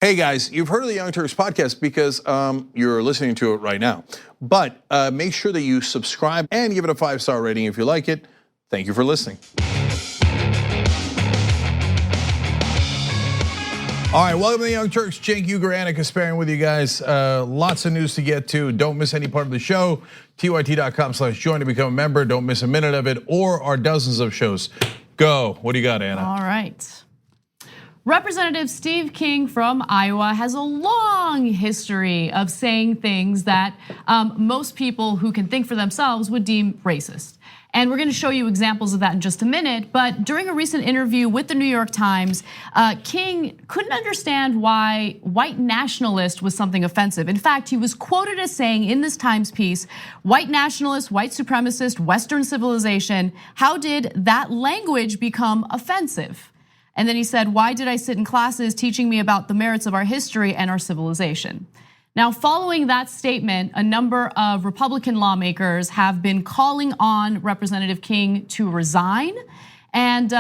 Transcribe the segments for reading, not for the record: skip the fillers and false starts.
Hey guys, you've heard of the Young Turks podcast because you're listening to it right now. But make sure that you subscribe and give it a 5-star rating if you like it. Thank you for listening. All right, welcome to the Young Turks. Cenk Uygur, Kasparian with you guys. Lots of news to get to. Don't miss any part of the show. tyt.com/join to become a member. Don't miss a minute of it or our dozens of shows. Go. What do you got, Anna? All right. Representative Steve King from Iowa has a long history of saying things that most people who can think for themselves would deem racist. And we're gonna show you examples of that in just a minute, but during a recent interview with the New York Times, King couldn't understand why white nationalist was something offensive. In fact, he was quoted as saying in this Times piece, white nationalist, white supremacist, Western civilization, how did that language become offensive? And then he said, why did I sit in classes teaching me about the merits of our history and our civilization? Now, following that statement, a number of Republican lawmakers have been calling on Representative King to resign. And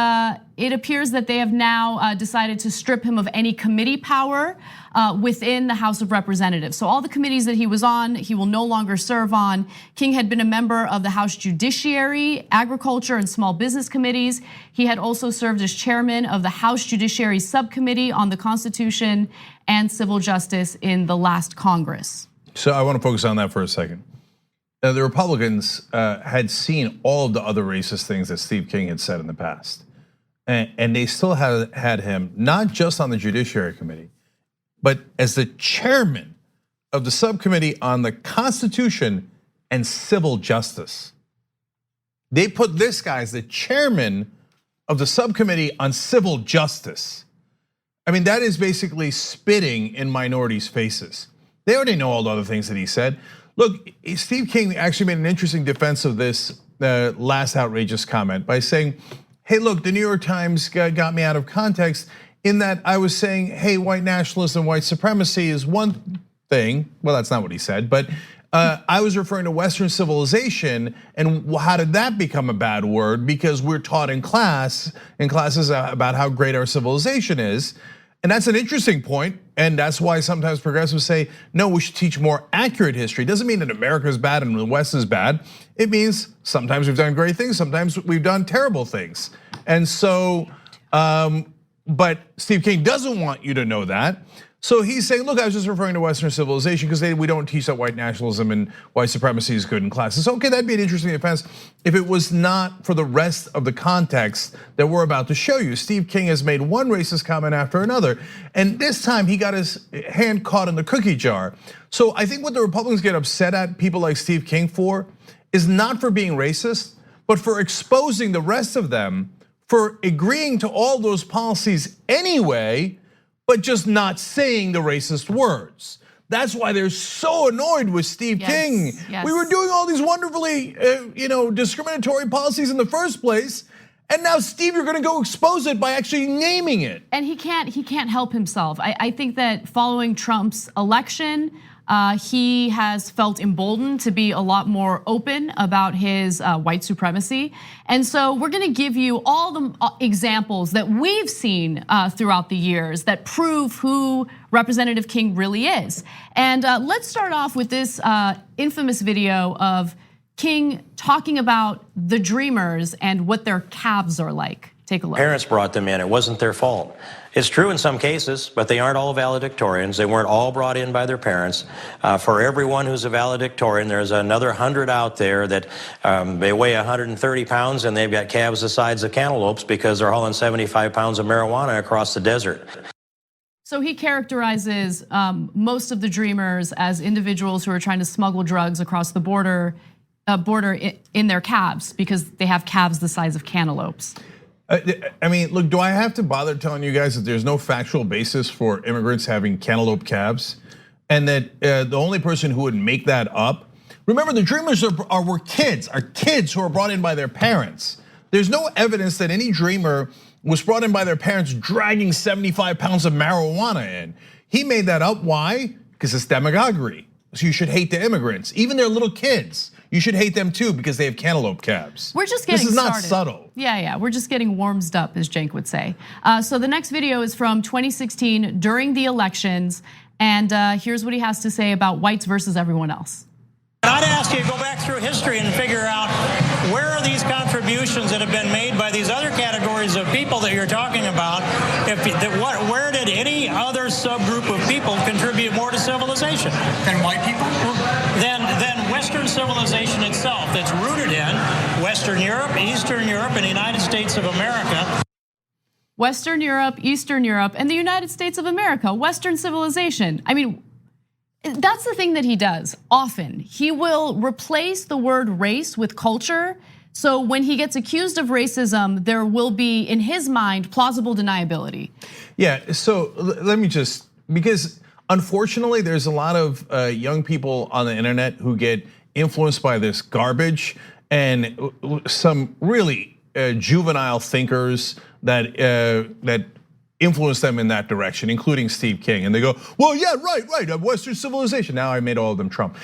it appears that they have now decided to strip him of any committee power within the House of Representatives. So all the committees that he was on, he will no longer serve on. King had been a member of the House Judiciary, Agriculture, and Small Business Committees. He had also served as chairman of the House Judiciary Subcommittee on the Constitution and Civil Justice in the last Congress. So I want to focus on that for a second. The Republicans had seen all of the other racist things that Steve King had said in the past. And they still had him, not just on the Judiciary Committee, but as the chairman of the subcommittee on the Constitution and Civil Justice. They put this guy as the chairman of the subcommittee on Civil Justice. I mean, that is basically spitting in minorities' faces. They already know all the other things that he said. Look, Steve King actually made an interesting defense of this last outrageous comment by saying, hey, look, the New York Times got me out of context in that I was saying, hey, white nationalism and white supremacy is one thing. Well, that's not what he said, but I was referring to Western civilization and how did that become a bad word? Because we're taught in classes about how great our civilization is. And that's an interesting point, and that's why sometimes progressives say, no, we should teach more accurate history. It doesn't mean that America is bad and the West is bad. It means sometimes we've done great things, sometimes we've done terrible things. And so, but Steve King doesn't want you to know that. So he's saying, look, I was just referring to Western civilization because we don't teach that white nationalism and white supremacy is good in classes. Okay, that'd be an interesting defense if it was not for the rest of the context that we're about to show you. Steve King has made one racist comment after another, and this time he got his hand caught in the cookie jar. So I think what the Republicans get upset at people like Steve King for is not for being racist, but for exposing the rest of them for agreeing to all those policies anyway, but just not saying the racist words. That's why they're so annoyed with Steve King. Yes. We were doing all these wonderfully discriminatory policies in the first place, and now Steve, you're gonna go expose it by actually naming it. And he can't help himself. I think that following Trump's election, he has felt emboldened to be a lot more open about his white supremacy. And so we're gonna give you all the examples that we've seen throughout the years that prove who Representative King really is. And let's start off with this infamous video of King talking about the Dreamers and what their calves are like. Take a look. Parents brought them in, it wasn't their fault. It's true in some cases, but they aren't all valedictorians. They weren't all brought in by their parents. For everyone who's a valedictorian, there's another 100 out there that they weigh 130 pounds and they've got calves the size of cantaloupes because they're hauling 75 pounds of marijuana across the desert. So he characterizes most of the Dreamers as individuals who are trying to smuggle drugs across the border in their calves because they have calves the size of cantaloupes. I mean, look, do I have to bother telling you guys that there's no factual basis for immigrants having cantaloupe calves? And that the only person who would make that up, remember the Dreamers were kids, are kids who are brought in by their parents. There's no evidence that any Dreamer was brought in by their parents dragging 75 pounds of marijuana in. He made that up, why? Because it's demagoguery. So you should hate the immigrants, even their little kids. You should hate them too because they have cantaloupe cabs. We're just getting started. This is not started. subtle. Yeah, we're just getting warmed up, as Cenk would say. So the next video is from 2016 during the elections, and here's what he has to say about whites versus everyone else. I'd ask you to go back through history and figure out where are these contributions that have been made by these other categories of people that you're talking about. Where did any other subgroup of people contribute more to civilization? Than white people? Than Western civilization itself that's rooted in Western Europe, Eastern Europe, and the United States of America. Western Europe, Eastern Europe, and the United States of America, Western civilization. I mean, that's the thing that he does often. He will replace the word race with culture. So when he gets accused of racism, there will be, in his mind, plausible deniability. Yeah, so let me just, because unfortunately, there's a lot of young people on the internet who get influenced by this garbage, and some really juvenile thinkers that influence them in that direction, including Steve King. And they go, well, yeah, right, Western civilization. Now I made all of them Trump.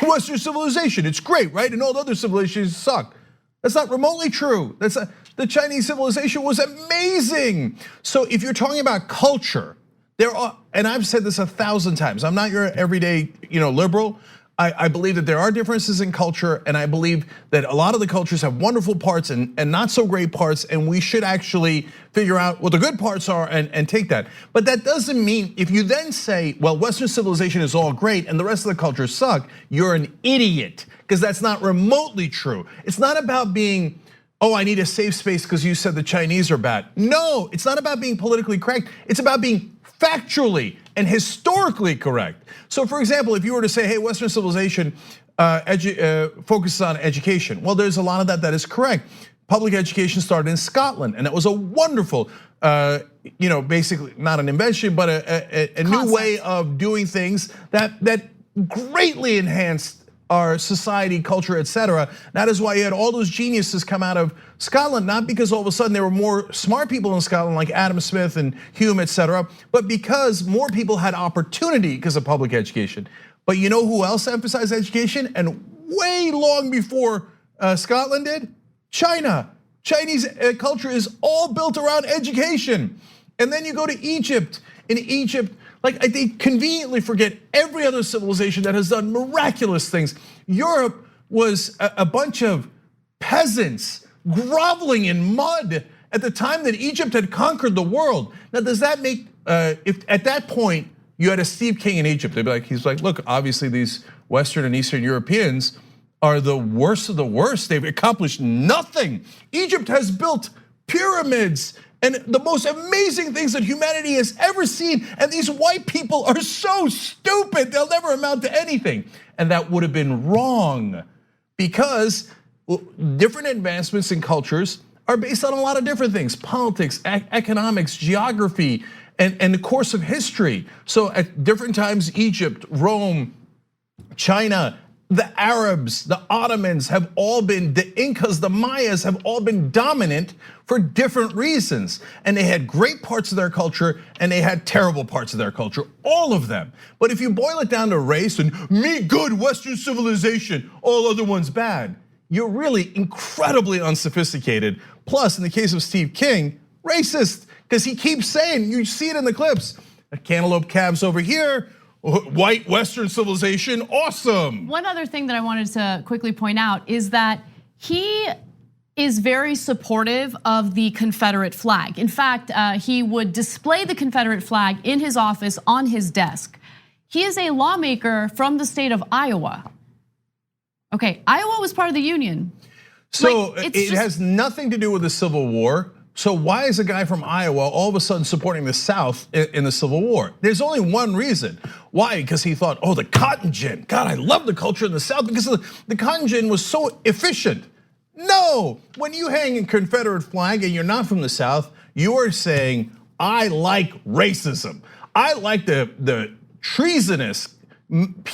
Western civilization, it's great, right? And all the other civilizations suck. That's not remotely true. The Chinese civilization was amazing. So if you're talking about culture, there are, and I've said this 1,000 times, I'm not your everyday liberal. I believe that there are differences in culture, and I believe that a lot of the cultures have wonderful parts and not so great parts, and we should actually figure out what the good parts are and take that. But that doesn't mean, if you then say, well, Western civilization is all great and the rest of the cultures suck, you're an idiot, because that's not remotely true. It's not about being, oh, I need a safe space because you said the Chinese are bad. No, it's not about being politically correct. It's about being factually and historically correct. So for example, if you were to say, hey, Western civilization focuses on education. Well, there's a lot of that is correct. Public education started in Scotland, and it was a wonderful, basically not an invention, but a new way of doing things that greatly enhanced our society, culture, etc. That is why you had all those geniuses come out of Scotland, not because all of a sudden there were more smart people in Scotland like Adam Smith and Hume, etc., but because more people had opportunity because of public education. But you know who else emphasized education? And way long before Scotland did? China. Chinese culture is all built around education. And then you go to Egypt. In Egypt, like they conveniently forget every other civilization that has done miraculous things. Europe was a bunch of peasants groveling in mud at the time that Egypt had conquered the world. Now, does that make, if at that point you had a Steve King in Egypt, they'd be like, he's like, look, obviously these Western and Eastern Europeans are the worst of the worst. They've accomplished nothing. Egypt has built pyramids and the most amazing things that humanity has ever seen. And these white people are so stupid, they'll never amount to anything. And that would have been wrong, because different advancements in cultures are based on a lot of different things: politics, economics, geography, and the course of history. So at different times, Egypt, Rome, China, the Arabs, the Ottomans have all been, the Incas, the Mayas have all been dominant for different reasons. And they had great parts of their culture and they had terrible parts of their culture, all of them. But if you boil it down to race and me good Western civilization, all other ones bad, you're really incredibly unsophisticated. Plus, in the case of Steve King, racist, because he keeps saying, you see it in the clips, cantaloupe cabs over here, white Western civilization, awesome. One other thing that I wanted to quickly point out is that he is very supportive of the Confederate flag. In fact, he would display the Confederate flag in his office on his desk. He is a lawmaker from the state of Iowa. Okay, Iowa was part of the Union. So it has nothing to do with the Civil War. So why is a guy from Iowa all of a sudden supporting the South in the Civil War? There's only one reason. Why? Because he thought, oh, the cotton gin. God, I love the culture in the South because the cotton gin was so efficient. No, when you hang a Confederate flag and you're not from the South, you are saying, I like racism. I like the treasonous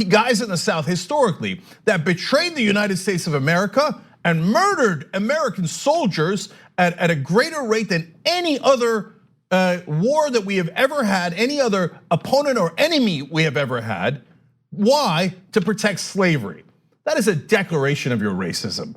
guys in the South historically that betrayed the United States of America and murdered American soldiers at a greater rate than any other war that we have ever had, any other opponent or enemy we have ever had. Why? To protect slavery. That is a declaration of your racism.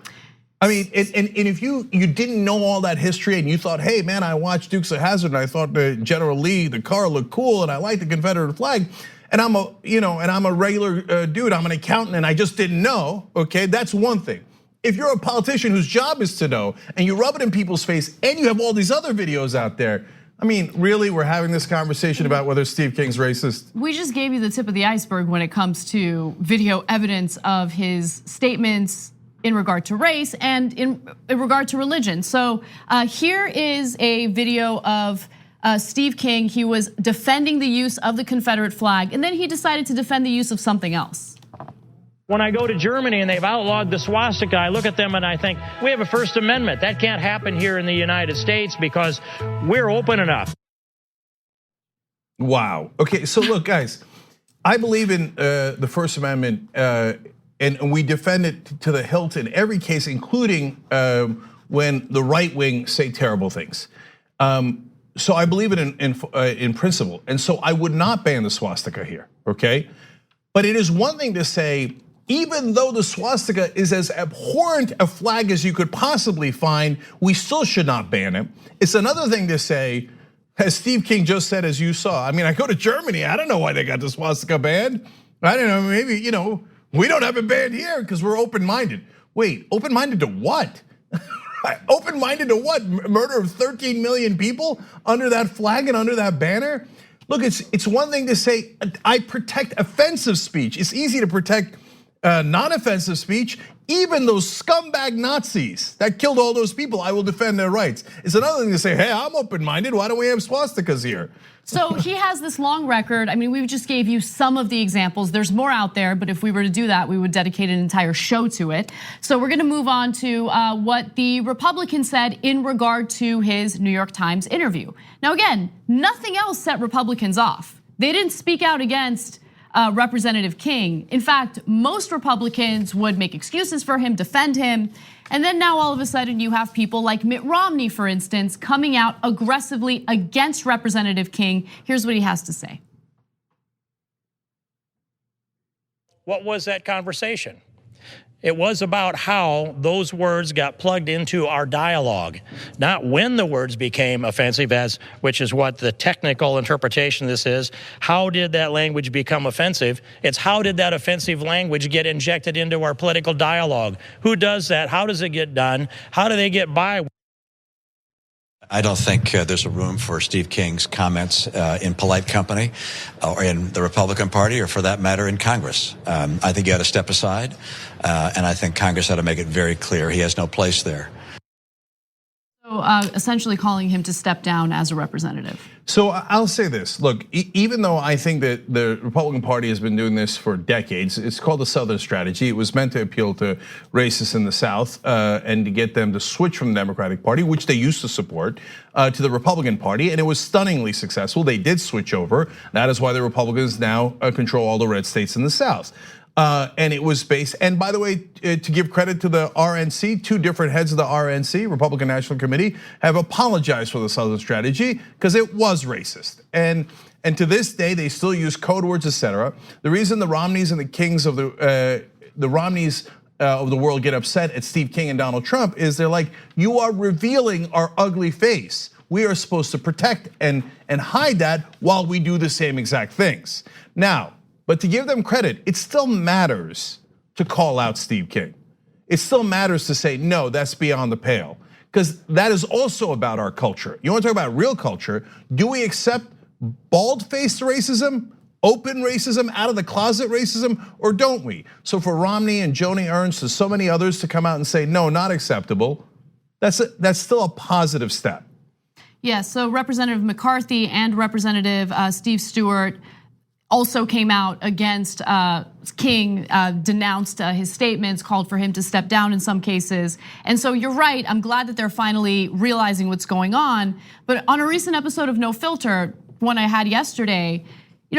I mean, and if you didn't know all that history and you thought, hey man, I watched Dukes of Hazzard and I thought General Lee, the car looked cool and I like the Confederate flag, and I'm a regular dude, I'm an accountant and I just didn't know, okay, that's one thing. If you're a politician whose job is to know and you rub it in people's face and you have all these other videos out there, I mean, really, we're having this conversation about whether Steve King's racist? We just gave you the tip of the iceberg when it comes to video evidence of his statements in regard to race and in regard to religion. So here is a video of Steve King. He was defending the use of the Confederate flag, and then he decided to defend the use of something else. When I go to Germany and they've outlawed the swastika, I look at them and I think, we have a First Amendment. That can't happen here in the United States because we're open enough. Wow. Okay, so look, guys, I believe in the First Amendment, and we defend it to the hilt in every case, including when the right wing say terrible things. So I believe it in principle, and so I would not ban the swastika here. Okay, but it is one thing to say, even though the swastika is as abhorrent a flag as you could possibly find, we still should not ban it. It's another thing to say, as Steve King just said, as you saw, I mean, I go to Germany, I don't know why they got the swastika banned. I don't know, maybe, we don't have it banned here because we're open-minded. Wait, open-minded to what? Open-minded to what? Murder of 13 million people under that flag and under that banner? Look, it's one thing to say, I protect offensive speech. It's easy to protect non-offensive speech. Even those scumbag Nazis that killed all those people, I will defend their rights. It's another thing to say, hey, I'm open-minded, why don't we have swastikas here? So he has this long record. I mean, we just gave you some of the examples. There's more out there, but if we were to do that, we would dedicate an entire show to it. So we're gonna move on to what the Republican said in regard to his New York Times interview. Now again, nothing else set Republicans off. They didn't speak out against Representative King. In fact, most Republicans would make excuses for him, defend him. And then now all of a sudden you have people like Mitt Romney, for instance, coming out aggressively against Representative King. Here's what he has to say. What was that conversation? It was about how those words got plugged into our dialogue, not when the words became offensive, which is what the technical interpretation of this is. How did that language become offensive? It's how did that offensive language get injected into our political dialogue? Who does that? How does it get done? How do they get by? I don't think there's a room for Steve King's comments in polite company or in the Republican Party or for that matter in Congress. I think he had to step aside and I think Congress had to make it very clear he has no place there. So essentially calling him to step down as a representative. So I'll say this, look, even though I think that the Republican Party has been doing this for decades, it's called the Southern Strategy. It was meant to appeal to racists in the South and to get them to switch from the Democratic Party, which they used to support, to the Republican Party, and it was stunningly successful. They did switch over. That is why the Republicans now control all the red states in the South. And it was based, and by the way, to give credit to the RNC, two different heads of the RNC, Republican National Committee, have apologized for the Southern Strategy because it was racist. And to this day, they still use code words, etc. The reason the Romneys and the Kings of the Romneys of the world get upset at Steve King and Donald Trump is they're like, you are revealing our ugly face. We are supposed to protect and hide that while we do the same exact things. Now, but to give them credit, it still matters to call out Steve King. It still matters to say, no, that's beyond the pale. Because that is also about our culture. You wanna talk about real culture, do we accept bald-faced racism, open racism, out of the closet racism, or don't we? So for Romney and Joni Ernst and so many others to come out and say, no, not acceptable, that's still a positive step. Yeah, so Representative McCarthy and Representative Steve Stewart also came out against King, denounced his statements, called for him to step down in some cases. And so you're right, I'm glad that they're finally realizing what's going on. But on a recent episode of No Filter, one I had yesterday,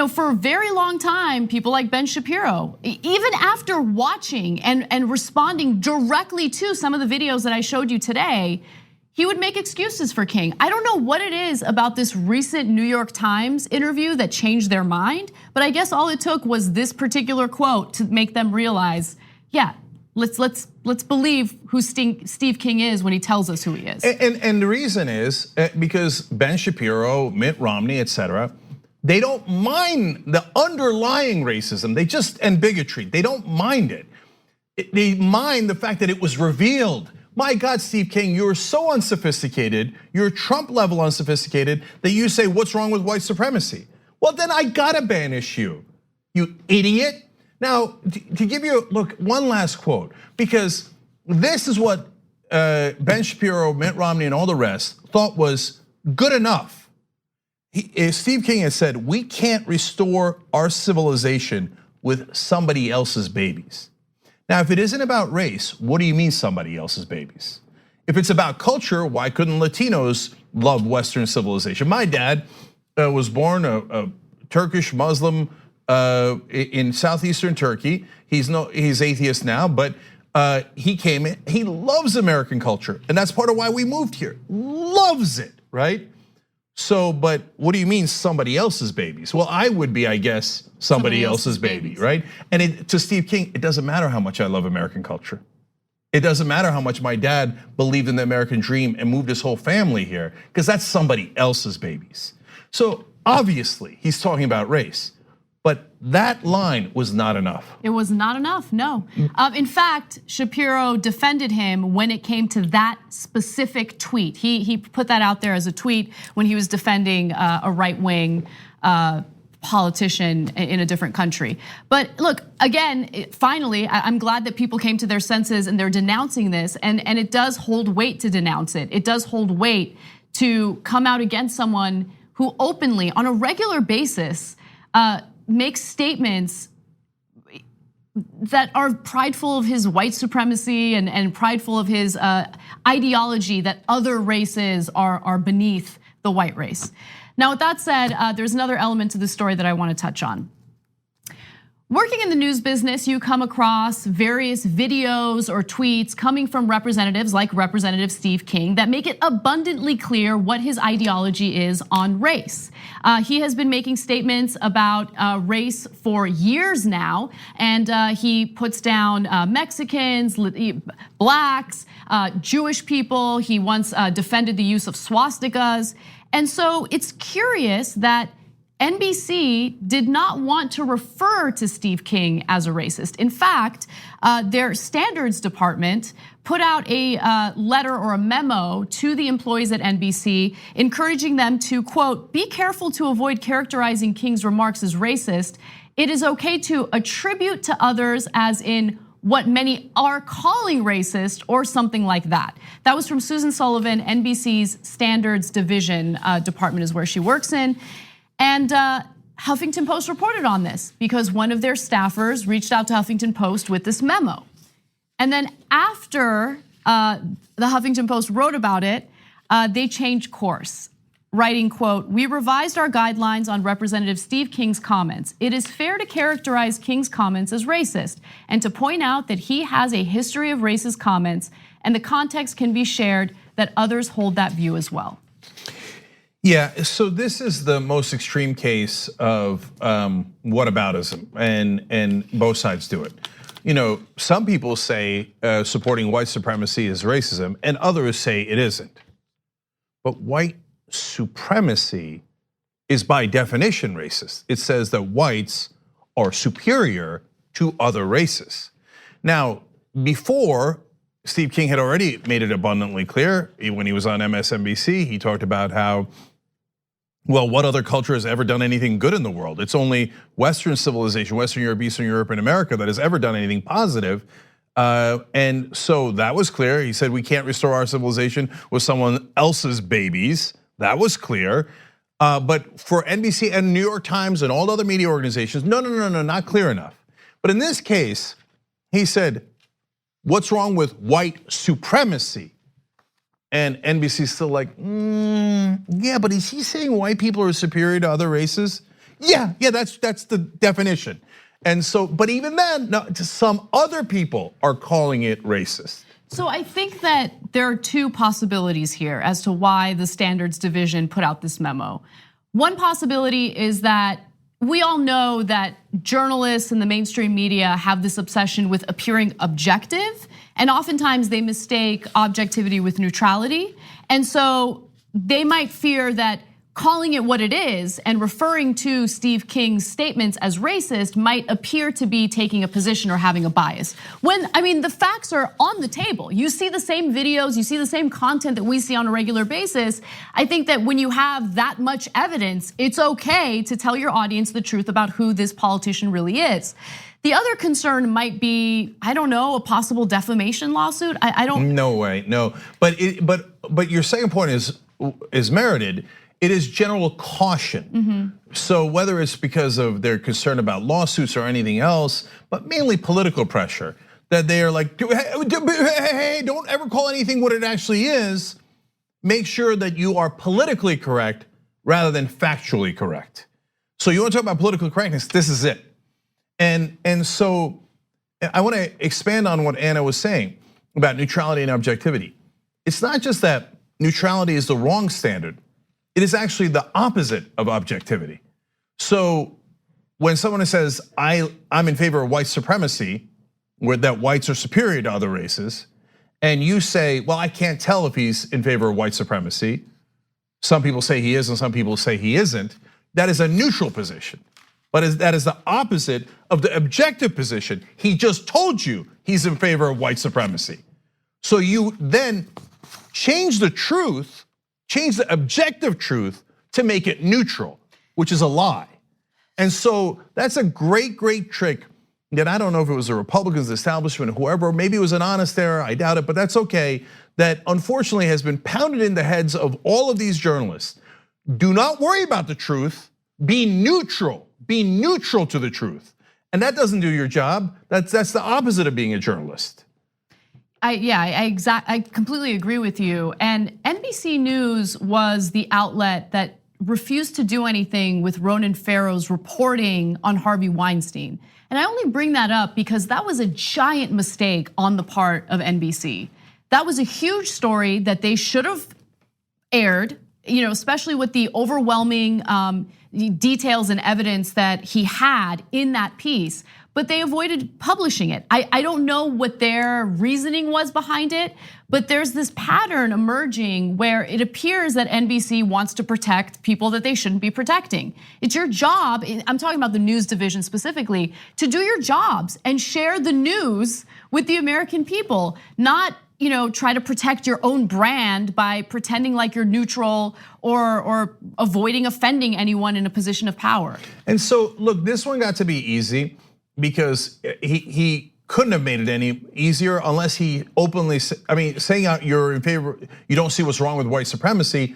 for a very long time, people like Ben Shapiro, even after watching and responding directly to some of the videos that I showed you today, he would make excuses for King. I don't know what it is about this recent New York Times interview that changed their mind, but I guess all it took was this particular quote to make them realize, yeah, let's believe who Steve King is when he tells us who he is. And the reason is because Ben Shapiro, Mitt Romney, et cetera, they don't mind the underlying racism. And bigotry. They don't mind it. They mind the fact that it was revealed. My God, Steve King, you're so unsophisticated, you're Trump level unsophisticated that you say, what's wrong with white supremacy? Well, then I gotta banish you, you idiot. Now, to give you, look, one last quote, because this is what Ben Shapiro, Mitt Romney, and all the rest thought was good enough. Steve King has said, we can't restore our civilization with somebody else's babies. Now, if it isn't about race, what do you mean somebody else's babies? If it's about culture, why couldn't Latinos love Western civilization? My dad was born a Turkish Muslim in southeastern Turkey. He's atheist now, but he came in. He loves American culture, and that's part of why we moved here. Loves it, right? So, but what do you mean somebody else's babies? Well, I would be, I guess, somebody else's baby, right? And to Steve King, it doesn't matter how much I love American culture. It doesn't matter how much my dad believed in the American dream and moved his whole family here, because that's somebody else's babies. So obviously, he's talking about race. But that line was not enough. It was not enough, no. In fact, Shapiro defended him when it came to that specific tweet. He put that out there as a tweet when he was defending a right-wing politician in a different country. But look, again, finally, I'm glad that people came to their senses and they're denouncing this, and it does hold weight to denounce it. It does hold weight to come out against someone who openly, on a regular basis, makes statements that are prideful of his white supremacy and prideful of his ideology that other races are beneath the white race. Now, with that said, there's another element to the story that I want to touch on. Working in the news business, you come across various videos or tweets coming from representatives like Representative Steve King that make it abundantly clear what his ideology is on race. He has been making statements about race for years now, and he puts down Mexicans, blacks, Jewish people. He once defended the use of swastikas. And so it's curious that NBC did not want to refer to Steve King as a racist. In fact, their standards department put out a letter or a memo to the employees at NBC encouraging them to, quote, be careful to avoid characterizing King's remarks as racist. It is okay to attribute to others as in what many are calling racist or something like that. That was from Susan Sullivan, NBC's standards division department is where she works in. And Huffington Post reported on this because one of their staffers reached out to Huffington Post with this memo. And then after the Huffington Post wrote about it, they changed course, writing, quote, we revised our guidelines on Representative Steve King's comments. It is fair to characterize King's comments as racist and to point out that he has a history of racist comments and the context can be shared that others hold that view as well. Yeah, so this is the most extreme case of whataboutism, and both sides do it. You know, some people say supporting white supremacy is racism, and others say it isn't. But white supremacy is by definition racist. It says that whites are superior to other races. Now, before, Steve King had already made it abundantly clear when he was on MSNBC. He talked about how, well, what other culture has ever done anything good in the world? It's only Western civilization, Western Europe, Eastern Europe, and America that has ever done anything positive. And so that was clear. He said we can't restore our civilization with someone else's babies. That was clear. But for NBC and New York Times and all the other media organizations, no, not clear enough. But in this case, he said, what's wrong with white supremacy? And NBC's still like, yeah, but is he saying white people are superior to other races? Yeah, that's the definition. And so, but even then, no, some other people are calling it racist. So I think that there are two possibilities here as to why the Standards Division put out this memo. One possibility is that we all know that journalists and the mainstream media have this obsession with appearing objective, and oftentimes they mistake objectivity with neutrality. And so they might fear that calling it what it is and referring to Steve King's statements as racist might appear to be taking a position or having a bias. When, I mean, the facts are on the table. You see the same videos, you see the same content that we see on a regular basis. I think that when you have that much evidence, it's okay to tell your audience the truth about who this politician really is. The other concern might be, I don't know, a possible defamation lawsuit. I don't. No way, no. But your second point is merited. It is general caution. So whether it's because of their concern about lawsuits or anything else, but mainly political pressure, that they are like, hey, don't ever call anything what it actually is. Make sure that you are politically correct rather than factually correct. So you want to talk about political correctness, this is it. And so I want to expand on what Anna was saying about neutrality and objectivity. It's not just that neutrality is the wrong standard. It is actually the opposite of objectivity. So when someone says, I'm in favor of white supremacy, where that whites are superior to other races, and you say, well, I can't tell if he's in favor of white supremacy. Some people say he is and some people say he isn't. That is a neutral position. But that is the opposite of the objective position. He just told you he's in favor of white supremacy. So you then change the truth, change the objective truth to make it neutral, which is a lie. And so that's a great, great trick that I don't know if it was the Republicans, the establishment, whoever, maybe it was an honest error, I doubt it, but that's okay, that unfortunately has been pounded in the heads of all of these journalists. Do not worry about the truth, be neutral to the truth. And that doesn't do your job, that's the opposite of being a journalist. I completely agree with you. And NBC News was the outlet that refused to do anything with Ronan Farrow's reporting on Harvey Weinstein. And I only bring that up because that was a giant mistake on the part of NBC. That was a huge story that they should have aired, especially with the overwhelming details and evidence that he had in that piece. But they avoided publishing it. I don't know what their reasoning was behind it, but there's this pattern emerging where it appears that NBC wants to protect people that they shouldn't be protecting. It's your job, I'm talking about the news division specifically, to do your jobs and share the news with the American people, not try to protect your own brand by pretending like you're neutral or avoiding offending anyone in a position of power. And so, look, this one got to be easy because he couldn't have made it any easier unless he openly, saying out you're in favor, you don't see what's wrong with white supremacy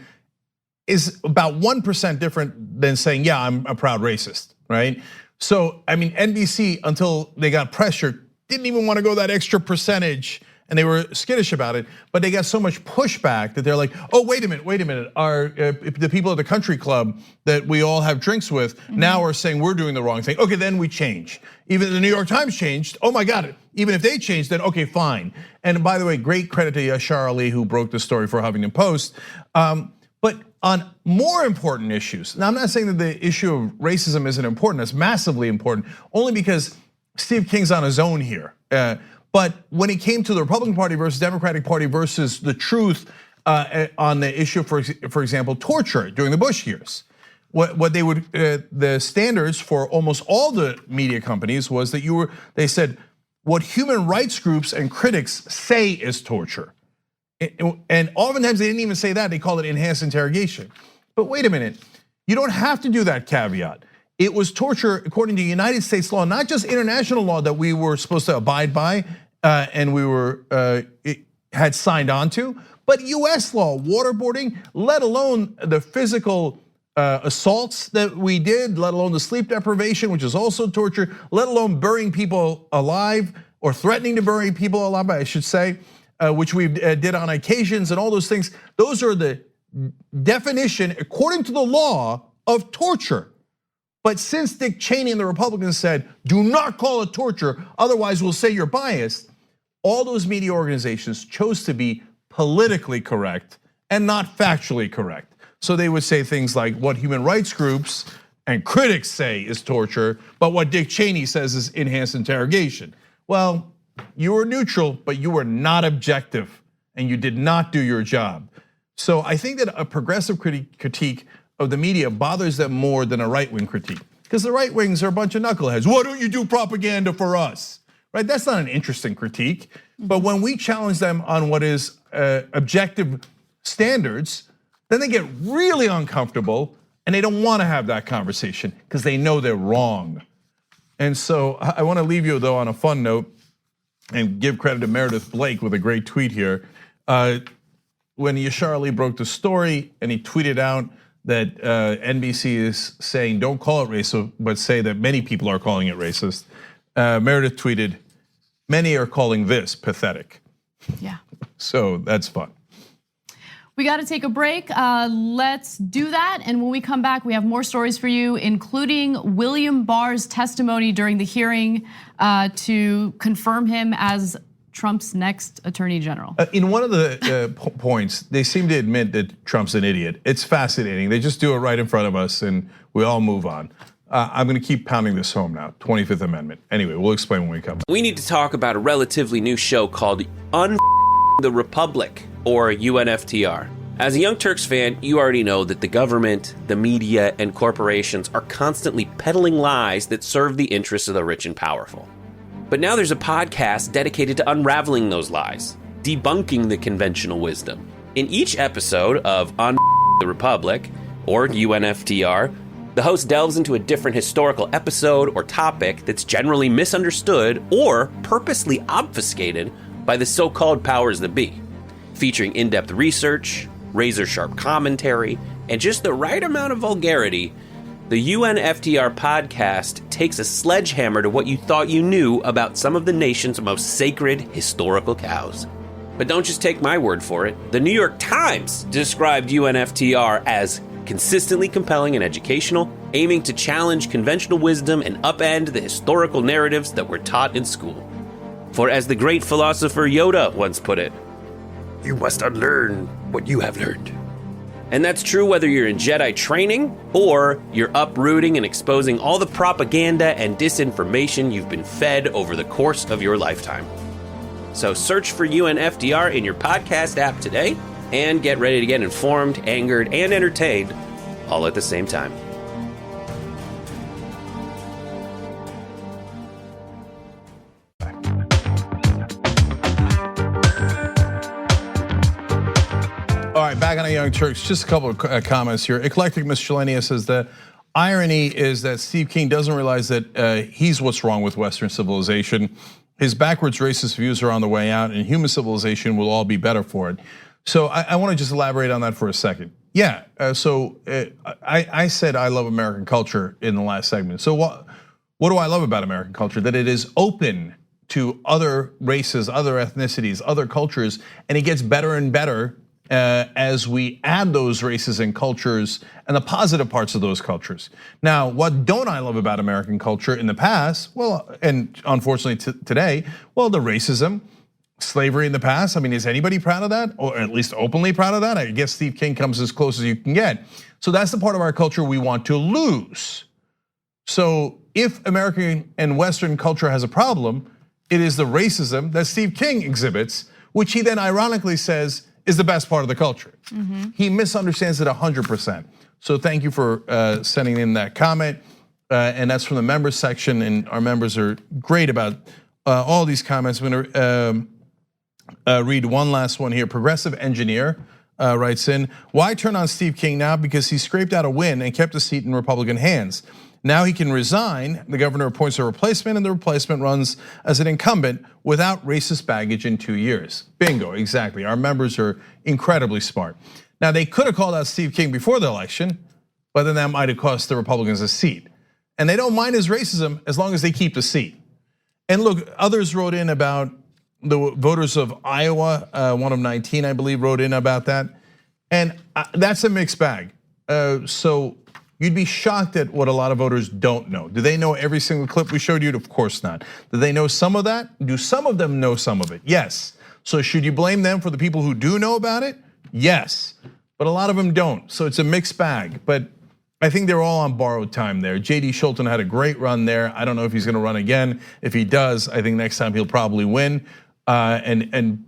is about 1% different than saying, yeah, I'm a proud racist, right? So, NBC, until they got pressure, didn't even want to go that extra percentage, and they were skittish about it, but they got so much pushback that they're like, oh, wait a minute, the people at the country club that we all have drinks with now are saying we're doing the wrong thing. Okay, then we change. Even the New York Times changed, oh my God, even if they changed, then okay, fine. And by the way, great credit to Yashar Ali who broke the story for Huffington Post. But on more important issues, now I'm not saying that the issue of racism isn't important, it's massively important, only because Steve King's on his own here. But when it came to the Republican Party versus Democratic Party versus the truth on the issue, for example, torture during the Bush years, what they would, the standards for almost all the media companies was that they said what human rights groups and critics say is torture. And oftentimes they didn't even say that, they called it enhanced interrogation. But wait a minute, you don't have to do that caveat. It was torture according to United States law, not just international law that we were supposed to abide by and we had signed on to, but US law, waterboarding, let alone the physical assaults that we did, let alone the sleep deprivation, which is also torture, let alone burying people alive or threatening to bury people alive, I should say, which we did on occasions and all those things. Those are the definition, according to the law, of torture. But since Dick Cheney and the Republicans said, do not call it torture, otherwise we'll say you're biased, all those media organizations chose to be politically correct and not factually correct. So they would say things like what human rights groups and critics say is torture, but what Dick Cheney says is enhanced interrogation. Well, you were neutral, but you were not objective, and you did not do your job. So I think that a progressive critique of the media bothers them more than a right-wing critique, because the right wings are a bunch of knuckleheads. Why don't you do propaganda for us? Right? That's not an interesting critique. But when we challenge them on what is objective standards, then they get really uncomfortable and they don't want to have that conversation because they know they're wrong. And so I want to leave you though on a fun note and give credit to Meredith Blake with a great tweet here. When Yashar Ali broke the story and he tweeted out that NBC is saying don't call it racist, but say that many people are calling it racist. Meredith tweeted, many are calling this pathetic. Yeah. So that's fun. We got to take a break. Let's do that. And when we come back, we have more stories for you, including William Barr's testimony during the hearing to confirm him as Trump's next attorney general. In one of the points, they seem to admit that Trump's an idiot. It's fascinating. They just do it right in front of us and we all move on. I'm gonna keep pounding this home now, 25th Amendment. Anyway, we'll explain when we come back. We need to talk about a relatively new show called the Republic, or UNFTR. As a Young Turks fan, you already know that the government, the media, and corporations are constantly peddling lies that serve the interests of the rich and powerful. But now there's a podcast dedicated to unraveling those lies, debunking the conventional wisdom. In each episode of the Republic, or UNFTR, the host delves into a different historical episode or topic that's generally misunderstood or purposely obfuscated by the so-called powers that be. Featuring in-depth research, razor-sharp commentary, and just the right amount of vulgarity, the UNFTR podcast takes a sledgehammer to what you thought you knew about some of the nation's most sacred historical cows. But don't just take my word for it. The New York Times described UNFTR as consistently compelling and educational, aiming to challenge conventional wisdom and upend the historical narratives that were taught in school. For as the great philosopher Yoda once put it, you must unlearn what you have learned. And that's true whether you're in Jedi training or you're uprooting and exposing all the propaganda and disinformation you've been fed over the course of your lifetime. So search for UNFTR in your podcast app today and get ready to get informed, angered, and entertained all at the same time. All right, back on the Young Turks, just a couple of comments here. Eclectic Miscellaneous says the irony is that Steve King doesn't realize that he's what's wrong with Western civilization. His backwards racist views are on the way out and human civilization will all be better for it. So I wanna just elaborate on that for a second. Yeah, I said I love American culture in the last segment. So what do I love about American culture? That it is open to other races, other ethnicities, other cultures, and it gets better and better as we add those races and cultures and the positive parts of those cultures. Now, what don't I love about American culture in the past? Well, and unfortunately today, well, the racism, slavery in the past. I mean, is anybody proud of that? Or at least openly proud of that? I guess Steve King comes as close as you can get. So that's the part of our culture we want to lose. So if American and Western culture has a problem, it is the racism that Steve King exhibits, which he then ironically says is the best part of the culture. He misunderstands it 100%. So thank you for sending in that comment. And that's from the members section, and our members are great about all these comments. I'm gonna read one last one here. Progressive Engineer writes in, why turn on Steve King now? Because he scraped out a win and kept a seat in Republican hands. Now he can resign, the governor appoints a replacement, and the replacement runs as an incumbent without racist baggage in 2 years. Bingo, exactly. Our members are incredibly smart. Now they could have called out Steve King before the election, but then that might have cost the Republicans a seat. And they don't mind his racism as long as they keep the seat. And look, others wrote in about the voters of Iowa, one of 19, I believe, wrote in about that. And that's a mixed bag. So, you'd be shocked at what a lot of voters don't know. Do they know every single clip we showed you? Of course not. Do they know some of that? Do some of them know some of it? Yes. So should you blame them for the people who do know about it? Yes. But a lot of them don't. So it's a mixed bag. But I think they're all on borrowed time there. JD Scholten had a great run there. I don't know if he's going to run again. If he does, I think next time he'll probably win. And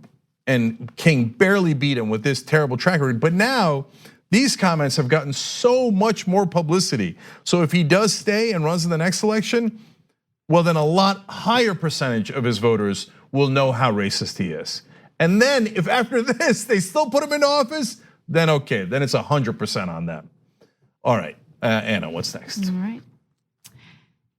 King barely beat him with this terrible track record. But now these comments have gotten so much more publicity. So if he does stay and runs in the next election, well, then a lot higher percentage of his voters will know how racist he is. And then if after this they still put him in office, then okay, then it's 100% on them. All right, Anna, what's next? All right.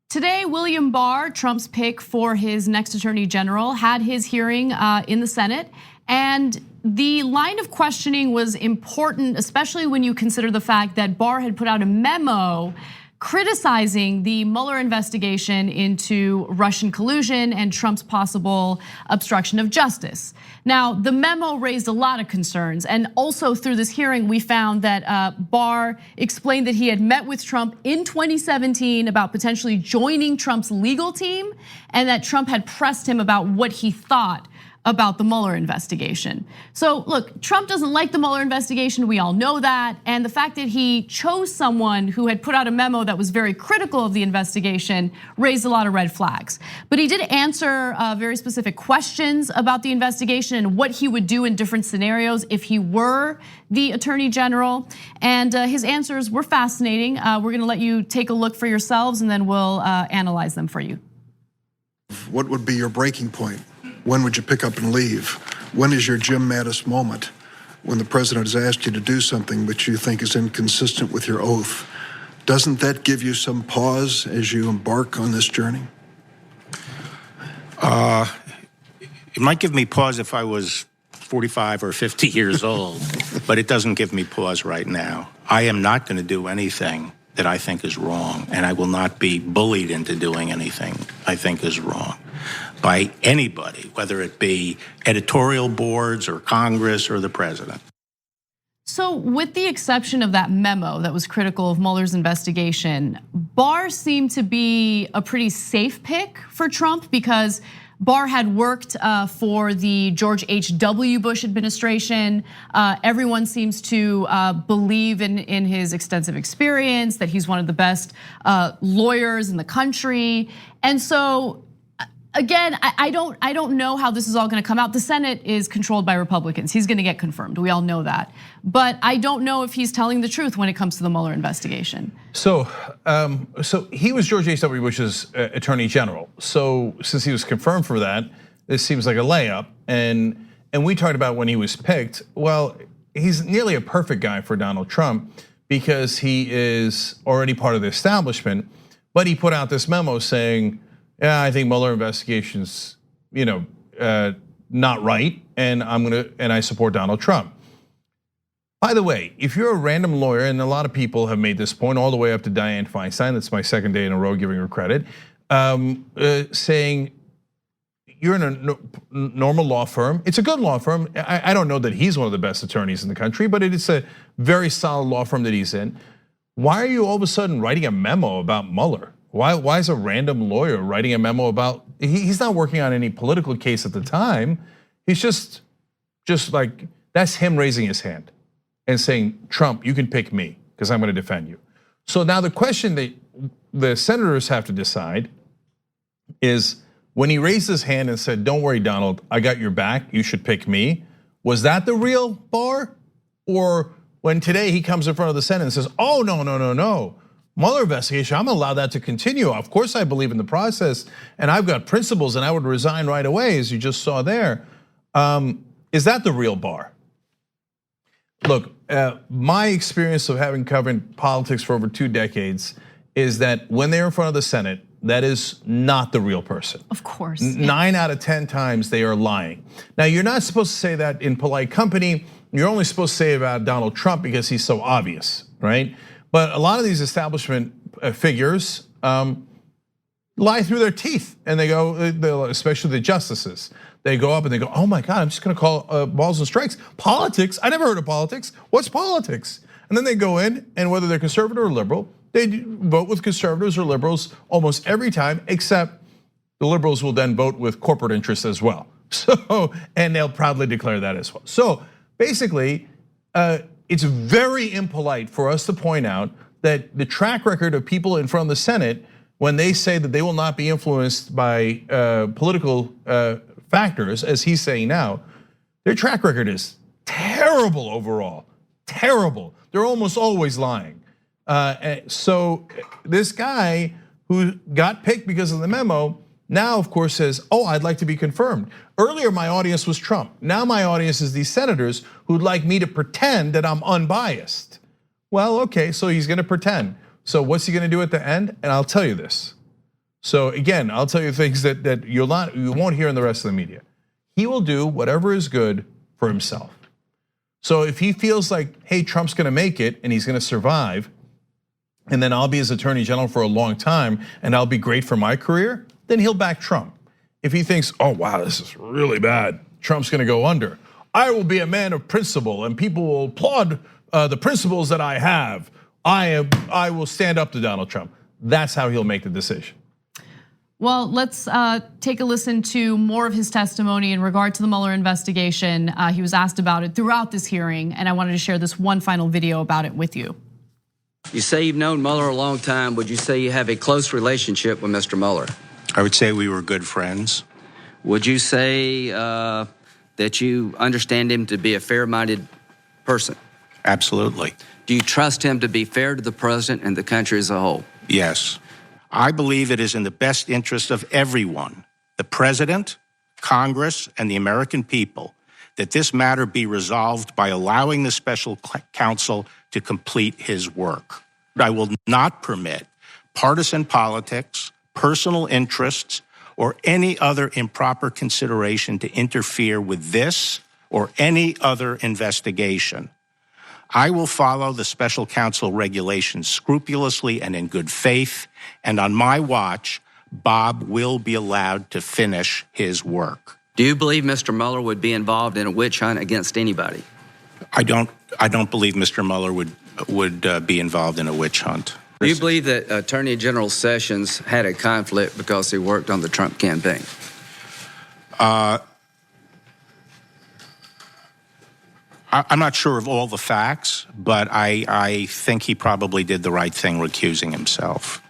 Today, William Barr, Trump's pick for his next attorney general, had his hearing in the Senate. And the line of questioning was important, especially when you consider the fact that Barr had put out a memo criticizing the Mueller investigation into Russian collusion and Trump's possible obstruction of justice. Now, the memo raised a lot of concerns, and also through this hearing, we found that Barr explained that he had met with Trump in 2017 about potentially joining Trump's legal team, and that Trump had pressed him about what he thought about the Mueller investigation. So look, Trump doesn't like the Mueller investigation, we all know that. And the fact that he chose someone who had put out a memo that was very critical of the investigation raised a lot of red flags. But he did answer very specific questions about the investigation and what he would do in different scenarios if he were the attorney general. And his answers were fascinating. We're gonna let you take a look for yourselves and then we'll analyze them for you. What would be your breaking point? When would you pick up and leave? When is your Jim Mattis moment? When the president has asked you to do something which you think is inconsistent with your oath. Doesn't that give you some pause as you embark on this journey? It might give me pause if I was 45 or 50 years old, but it doesn't give me pause right now. I am not going to do anything that I think is wrong, and I will not be bullied into doing anything I think is wrong by anybody, whether it be editorial boards or Congress or the president. So with the exception of that memo that was critical of Mueller's investigation, Barr seemed to be a pretty safe pick for Trump because Barr had worked for the George H.W. Bush administration. Everyone seems to believe in his extensive experience, that he's one of the best lawyers in the country. And so, again, I don't know how this is all gonna come out. The Senate is controlled by Republicans. He's gonna get confirmed, we all know that. But I don't know if he's telling the truth when it comes to the Mueller investigation. So he was George H.W. Bush's attorney general. So since he was confirmed for that, this seems like a layup. And we talked about when he was picked, well, he's nearly a perfect guy for Donald Trump because he is already part of the establishment, but he put out this memo saying, yeah, I think Mueller investigation's, not right, and I support Donald Trump. By the way, if you're a random lawyer, and a lot of people have made this point, all the way up to Dianne Feinstein, that's my second day in a row giving her credit, saying you're in a normal law firm. It's a good law firm. I don't know that he's one of the best attorneys in the country, but it's a very solid law firm that he's in. Why are you all of a sudden writing a memo about Mueller? Why is a random lawyer writing a memo about, he's not working on any political case at the time. He's just like, that's him raising his hand and saying, Trump, you can pick me because I'm gonna defend you. So now the question that the senators have to decide is, when he raised his hand and said, don't worry, Donald, I got your back, you should pick me, was that the real Barr? Or when today he comes in front of the Senate and says, oh, no. Mueller investigation, I'm gonna allow that to continue. Of course I believe in the process and I've got principles and I would resign right away, as you just saw there. Is that the real Barr? Look, my experience of having covered politics for over 2 decades is that when they're in front of the Senate, that is not the real person. Of course. 9 out of 10 times they are lying. Now, you're not supposed to say that in polite company. You're only supposed to say about Donald Trump because he's so obvious, right? But a lot of these establishment figures lie through their teeth, and they go, especially the justices. They go up and they go, oh my God, I'm just gonna call balls and strikes. Politics, I never heard of politics. What's politics? And then they go in, and whether they're conservative or liberal, they vote with conservatives or liberals almost every time, except the liberals will then vote with corporate interests as well. So, and they'll proudly declare that as well. So basically, it's very impolite for us to point out that the track record of people in front of the Senate, when they say that they will not be influenced by political factors, as he's saying now, their track record is terrible overall, terrible. They're almost always lying. So this guy who got picked because of the memo now, of course, says, oh, I'd like to be confirmed. Earlier, my audience was Trump. Now my audience is these senators who'd like me to pretend that I'm unbiased. Well, okay, so he's gonna pretend. So what's he gonna do at the end? And I'll tell you this. So again, I'll tell you things that you won't hear in the rest of the media. He will do whatever is good for himself. So if he feels like, hey, Trump's gonna make it and he's gonna survive, and then I'll be his attorney general for a long time and I'll be great for my career, then he'll back Trump. If he thinks, oh wow, this is really bad, Trump's gonna go under, I will be a man of principle and people will applaud the principles that I have. I will stand up to Donald Trump. That's how he'll make the decision. Well, let's take a listen to more of his testimony in regard to the Mueller investigation. He was asked about it throughout this hearing, and I wanted to share this one final video about it with you. You say you've known Mueller a long time. Would you say you have a close relationship with Mr. Mueller? I would say we were good friends. Would you say that you understand him to be a fair-minded person? Absolutely. Do you trust him to be fair to the president and the country as a whole? Yes. I believe it is in the best interest of everyone, the president, Congress, and the American people, that this matter be resolved by allowing the special counsel to complete his work. I will not permit partisan politics, personal interests, or any other improper consideration to interfere with this or any other investigation. I will follow the special counsel regulations scrupulously and in good faith, and on my watch, Bob will be allowed to finish his work. Do you believe Mr. Mueller would be involved in a witch hunt against anybody? I don't believe Mr. Mueller would be involved in a witch hunt. Do you believe that Attorney General Sessions had a conflict because he worked on the Trump campaign? I'm not sure of all the facts, but I think he probably did the right thing recusing himself.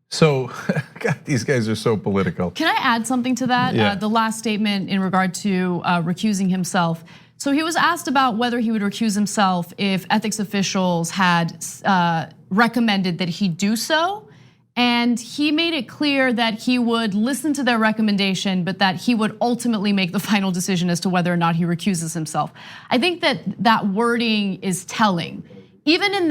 So, God, these guys are so political. Can I add something to that? Yeah. The last statement in regard to recusing himself. So he was asked about whether he would recuse himself if ethics officials had recommended that he do so. And he made it clear that he would listen to their recommendation, but that he would ultimately make the final decision as to whether or not he recuses himself. I think that wording is telling. Even in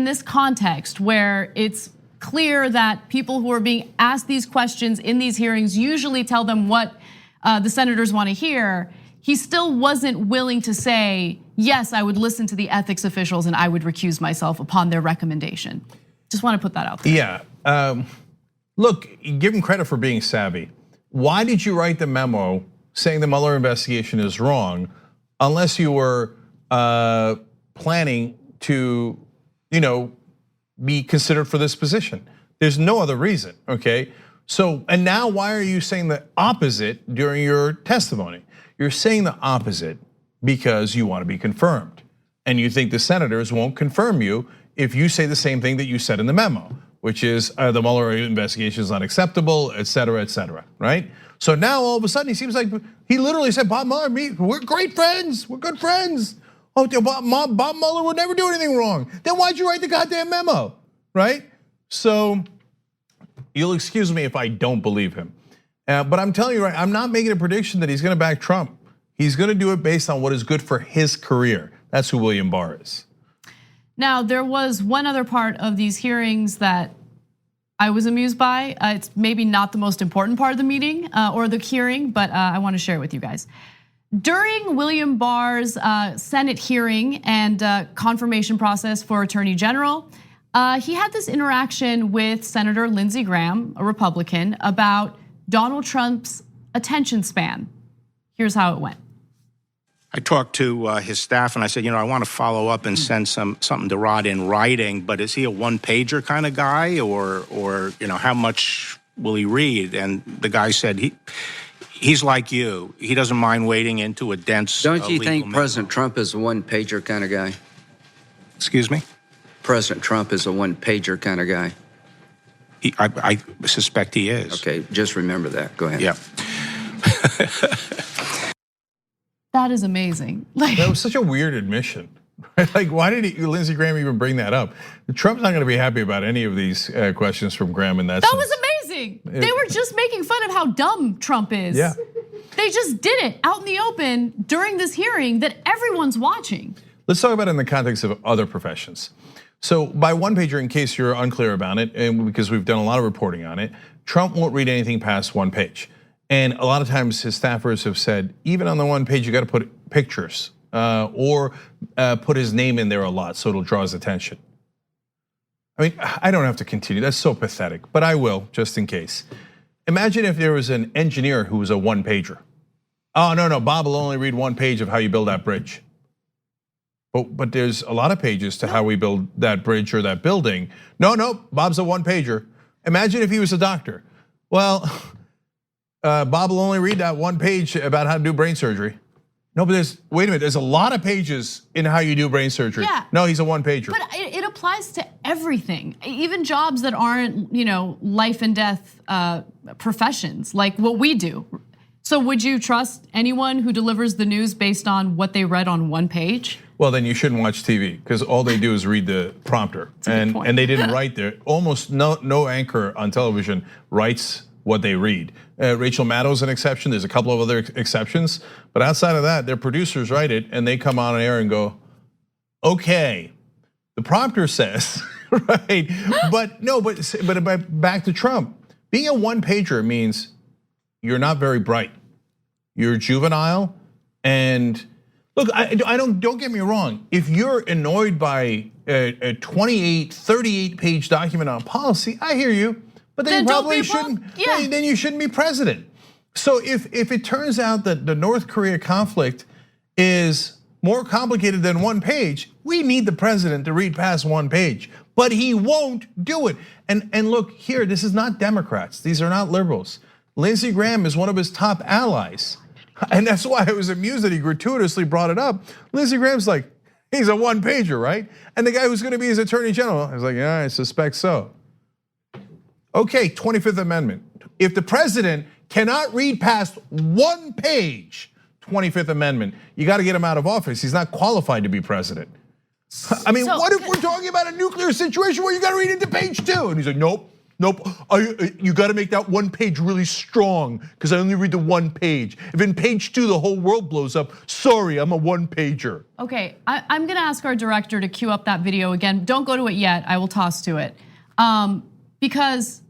this context where it's clear that people who are being asked these questions in these hearings usually tell them what the senators want to hear, he still wasn't willing to say, yes, I would listen to the ethics officials and I would recuse myself upon their recommendation. Just want to put that out there. Yeah, look, give him credit for being savvy. Why did you write the memo saying the Mueller investigation is wrong unless you were planning to, be considered for this position? There's no other reason, okay? So, and now why are you saying the opposite during your testimony? You're saying the opposite because you want to be confirmed. And you think the senators won't confirm you if you say the same thing that you said in the memo, which is the Mueller investigation is unacceptable, et cetera, right? So now all of a sudden he seems like he literally said, Bob Mueller, we're great friends, we're good friends. Oh, Bob Mueller would never do anything wrong. Then why'd you write the goddamn memo, right? So you'll excuse me if I don't believe him. But I'm telling you, right, I'm not making a prediction that he's gonna back Trump. He's gonna do it based on what is good for his career. That's who William Barr is. Now, there was one other part of these hearings that I was amused by. It's maybe not the most important part of the meeting or the hearing, but I want to share it with you guys. During William Barr's Senate hearing and confirmation process for Attorney General, he had this interaction with Senator Lindsey Graham, a Republican, about Donald Trump's attention span. Here's how it went. I talked to his staff and I said, I want to follow up and send something to Rod in writing, but is he a one-pager kind of guy or how much will he read? And the guy said he's like you. He doesn't mind wading into a dense Don't you legal think memo. President Trump is a one-pager kind of guy? Excuse me? President Trump is a one-pager kind of guy. I suspect he is. Okay, just remember that. Go ahead. Yeah. That is amazing. Like, That was such a weird admission. Right? Like, why did Lindsey Graham even bring that up? Trump's not going to be happy about any of these questions from Graham in that that sense. was amazing. They were just making fun of how dumb Trump is. Yeah. They just did it out in the open during this hearing that everyone's watching. Let's talk about it in the context of other professions. So by one pager, in case you're unclear about it, and because we've done a lot of reporting on it, Trump won't read anything past one page. And a lot of times his staffers have said, even on the one page, you got to put pictures or put his name in there a lot so it'll draw his attention. I mean, I don't have to continue. That's so pathetic, but I will just in case. Imagine if there was an engineer who was a one pager. Oh, no, Bob will only read one page of how you build that bridge. But there's a lot of pages to how we build that bridge or that building. No, Bob's a one pager. Imagine if he was a doctor. Well, Bob will only read that one page about how to do brain surgery. No, but wait a minute, there's a lot of pages in how you do brain surgery. Yeah. No, he's a one pager. But it applies to everything, even jobs that aren't, life and death professions like what we do. So would you trust anyone who delivers the news based on what they read on one page? Well, then you shouldn't watch TV because all they do is read the prompter, and they didn't write there. Almost no anchor on television writes what they read. Rachel Maddow's an exception. There's a couple of other exceptions, but outside of that, their producers write it and they come on air and go, "Okay, the prompter says," right? But back to Trump. Being a one pager means you're not very bright. You're juvenile, and look, don't get me wrong. If you're annoyed by a 28, 38 page document on policy, I hear you. But then you probably shouldn't. Yeah. Then you shouldn't be president. So if it turns out that the North Korea conflict is more complicated than one page, we need the president to read past one page. But he won't do it. And look here, this is not Democrats. These are not liberals. Lindsey Graham is one of his top allies. And that's why I was amused that he gratuitously brought it up. Lindsey Graham's like, he's a one pager, right? And the guy who's gonna be his attorney general, I was like, yeah, I suspect so. Okay, 25th Amendment. If the president cannot read past one page, 25th Amendment, you gotta get him out of office. He's not qualified to be president. I mean, what if we're talking about a nuclear situation where you gotta read into page 2? And he's like, nope. You got to make that one page really strong because I only read the one page. If in page 2 the whole world blows up, sorry, I'm a one pager. Okay, I'm gonna ask our director to cue up that video again. Don't go to it yet. I will toss to it because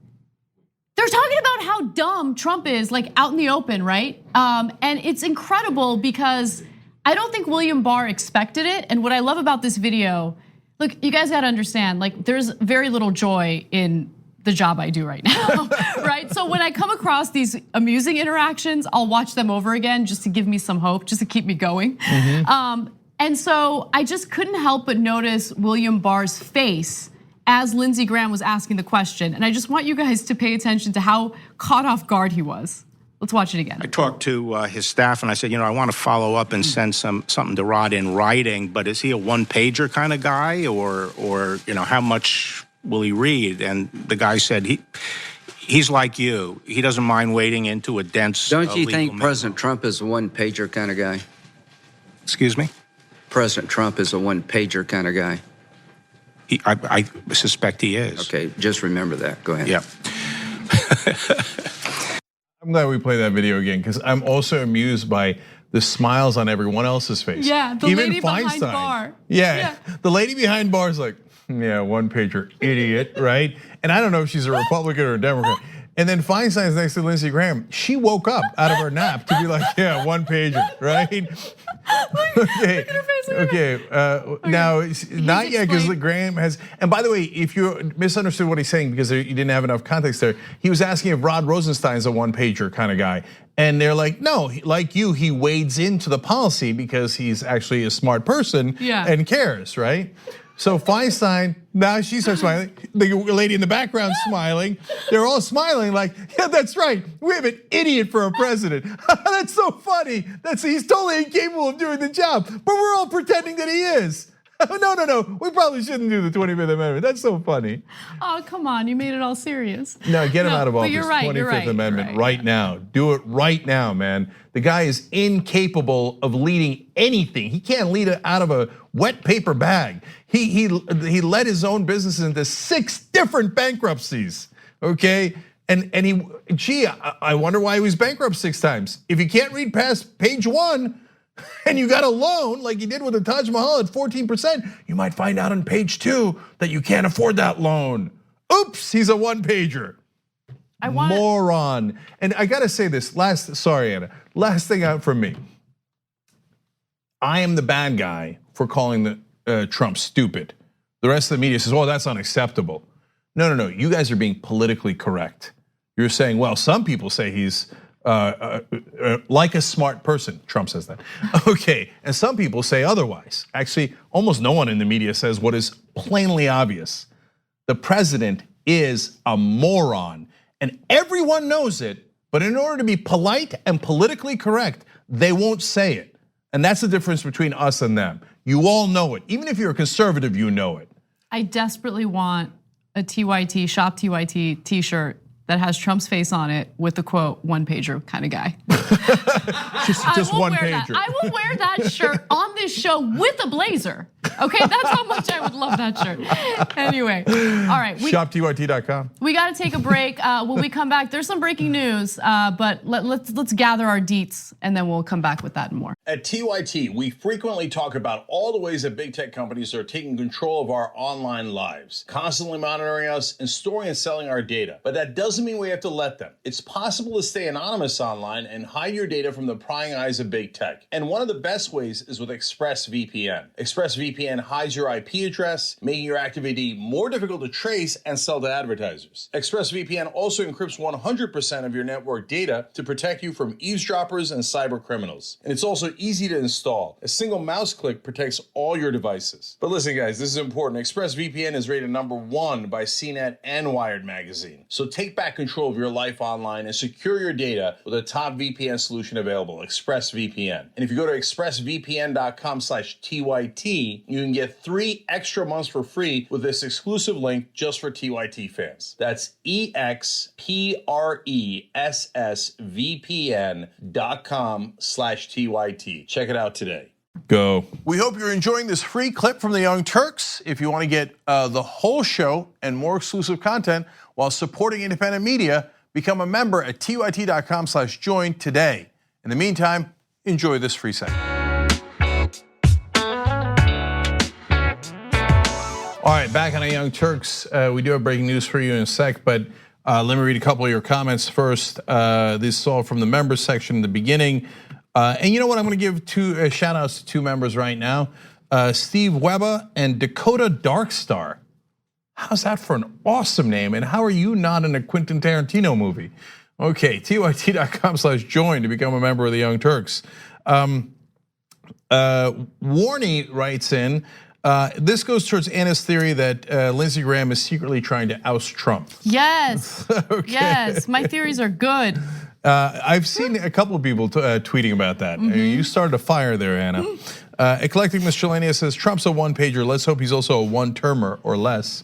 they're talking about how dumb Trump is, like out in the open, right? And it's incredible because I don't think William Barr expected it. And what I love about this video, look, you guys got to understand, like there's very little joy in the job I do right now, right? So when I come across these amusing interactions, I'll watch them over again just to give me some hope, just to keep me going. And so I just couldn't help but notice William Barr's face as Lindsey Graham was asking the question. And I just want you guys to pay attention to how caught off guard he was. Let's watch it again. I talked to his staff and I said, I want to follow up and send something to Rod in writing, but is he a one pager kind of guy or how much will he read? And the guy said he's like you. He doesn't mind wading into a dense. Don't you think President Trump is a one-pager kind of guy? Excuse me? President Trump is a one-pager kind of guy. I suspect he is. Okay, just remember that. Go ahead. Yeah. I'm glad we play that video again because I'm also amused by the smiles on everyone else's face. Yeah, the Even lady behind Feinstein. Barr. Yeah, the lady behind Barr is like, yeah, one pager, idiot, right? And I don't know if she's a Republican or a Democrat. And then Feinstein's next to Lindsey Graham. She woke up out of her nap to be like, yeah, one pager, right? Okay. Now, not yet, because Graham has, and by the way, if you misunderstood what he's saying because you didn't have enough context there, he was asking if Rod Rosenstein's a one pager kind of guy. And they're like, no, like you, he wades into the policy because he's actually a smart person and cares, right? So Feinstein, now she starts smiling. The lady in the background smiling. They're all smiling like, yeah, that's right. We have an idiot for a president. That's so funny. He's totally incapable of doing the job, but we're all pretending that he is. No. We probably shouldn't do the 25th Amendment. That's so funny. Oh, come on. You made it all serious. No, get him out of office. You're right, 25th Amendment right now. Do it right now, man. The guy is incapable of leading anything. He can't lead it out of a wet paper bag. He led his own business into 6 different bankruptcies, okay? And I wonder why he was bankrupt 6 times. If you can't read past page 1, and you got a loan like you did with the Taj Mahal at 14%, you might find out on page 2 that you can't afford that loan. Oops, he's a one pager. Moron. And I gotta say this, sorry Anna, last thing out from me. I am the bad guy for calling Trump stupid. The rest of the media says, oh, that's unacceptable. No, you guys are being politically correct. You're saying, well, some people say he's like a smart person. Trump says that. Okay, and some people say otherwise. Actually, almost no one in the media says what is plainly obvious. The president is a moron, and everyone knows it, but in order to be polite and politically correct, they won't say it. And that's the difference between us and them. You all know it. Even if you're a conservative, you know it. I desperately want a TYT, Shop TYT t-shirt that has Trump's face on it with the quote, one pager kind of guy. just one pager. I will wear that shirt on this show with a blazer. Okay, that's how much I would love that shirt. Anyway, all right. ShopTYT.com. We got to take a break. When we come back, there's some breaking news, but let's gather our deets and then we'll come back with that and more. At TYT, we frequently talk about all the ways that big tech companies are taking control of our online lives, constantly monitoring us and storing and selling our data. But that doesn't mean we have to let them. It's possible to stay anonymous online and hide your data from the prying eyes of big tech. And one of the best ways is with ExpressVPN. ExpressVPN hides your IP address, making your activity more difficult to trace and sell to advertisers. ExpressVPN also encrypts 100% of your network data to protect you from eavesdroppers and cyber criminals. And it's also easy to install. A single mouse click protects all your devices. But listen, guys, this is important. ExpressVPN is rated #1 by CNET and Wired magazine. So take back control of your life online and secure your data with a top VPN solution available, ExpressVPN. And if you go to expressvpn.com/TYT, you can get 3 extra months for free with this exclusive link just for TYT fans. That's expressvpn.com/TYT. Check it out today. Go. We hope you're enjoying this free clip from the Young Turks. If you want to get the whole show and more exclusive content while supporting independent media, become a member at tyt.com/join today. In the meantime, enjoy this free segment. All right, back on the Young Turks. We do have breaking news for you in a sec, but let me read a couple of your comments first. This is all from the members section in the beginning. And you know what? I'm going to give 2 shout outs to 2 members right now. Steve Webber and Dakota Darkstar. How's that for an awesome name? And how are you not in a Quentin Tarantino movie? Okay, tyt.com/join to become a member of the Young Turks. Warney writes in, this goes towards Anna's theory that Lindsey Graham is secretly trying to oust Trump. Yes, okay. Yes, my theories are good. I've seen a couple of people tweeting about that. You started a fire there, Anna. Eclectic Miscellaneous says, Trump's a one-pager. Let's hope he's also a one-termer or less.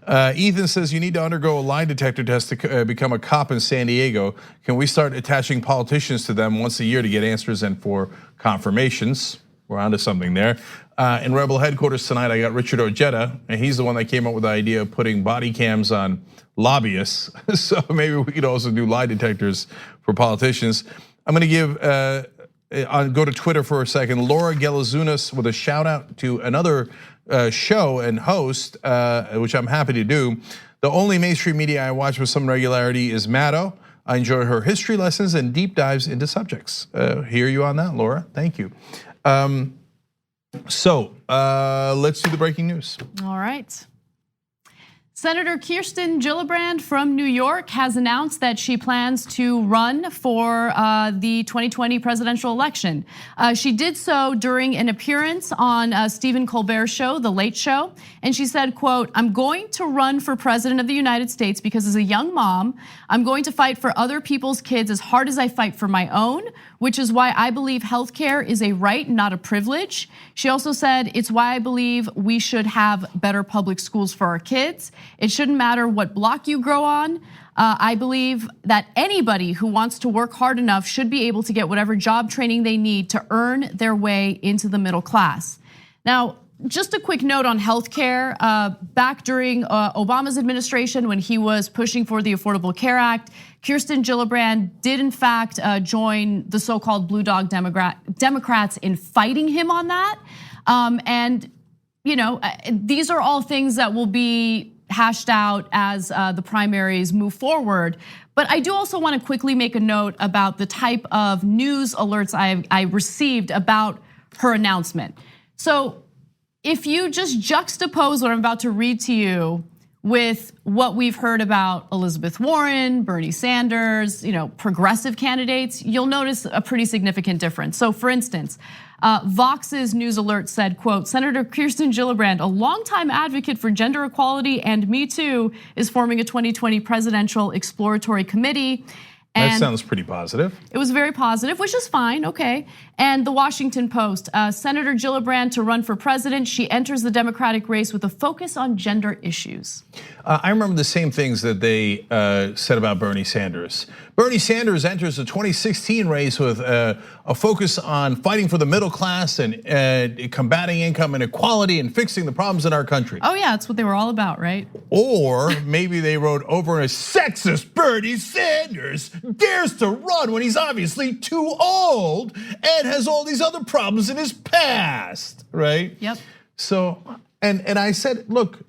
Ethan says, you need to undergo a lie detector test to become a cop in San Diego. Can we start attaching politicians to them once a year to get answers and for confirmations? We're onto something there. In Rebel headquarters tonight, I got Richard Ojeda, and he's the one that came up with the idea of putting body cams on lobbyists. So maybe we could also do lie detectors for politicians. I'm gonna give, I'll go to Twitter for a second. Laura Gelazunas with a shout out to another show and host, which I'm happy to do. The only mainstream media I watch with some regularity is Maddow. I enjoy her history lessons and deep dives into subjects. Hear you on that, Laura. Thank you. So let's do the breaking news. All right. Senator Kirsten Gillibrand from New York has announced that she plans to run for the 2020 presidential election. She did so during an appearance on Stephen Colbert's show, The Late Show. And she said, quote, "I'm going to run for president of the United States because as a young mom, I'm going to fight for other people's kids as hard as I fight for my own, which is why I believe healthcare is a right, not a privilege." She also said, "It's why I believe we should have better public schools for our kids. It shouldn't matter what block you grow on. I believe that anybody who wants to work hard enough should be able to get whatever job training they need to earn their way into the middle class." Now, just a quick note on healthcare. Back during Obama's administration, when he was pushing for the Affordable Care Act, Kirsten Gillibrand did in fact join the so-called Blue Dog Democrats in fighting him on that. And these are all things that will be hashed out as the primaries move forward. But I do also want to quickly make a note about the type of news alerts I received about her announcement. So if you just juxtapose what I'm about to read to you with what we've heard about Elizabeth Warren, Bernie Sanders, progressive candidates, you'll notice a pretty significant difference. So for instance, Vox's news alert said, quote, "Senator Kirsten Gillibrand, a longtime advocate for gender equality and Me Too, is forming a 2020 presidential exploratory committee." That sounds pretty positive. It was very positive, which is fine, okay. And the Washington Post, Senator Gillibrand to run for president. She enters the Democratic race with a focus on gender issues. I remember the same things that they said about Bernie Sanders. Bernie Sanders enters the 2016 race with a focus on fighting for the middle class and combating income inequality and fixing the problems in our country. Oh yeah, that's what they were all about, right? Or maybe they wrote over a sexist Bernie Sanders dares to run when he's obviously too old and has all these other problems in his past, right? Yep. So, and I said, look,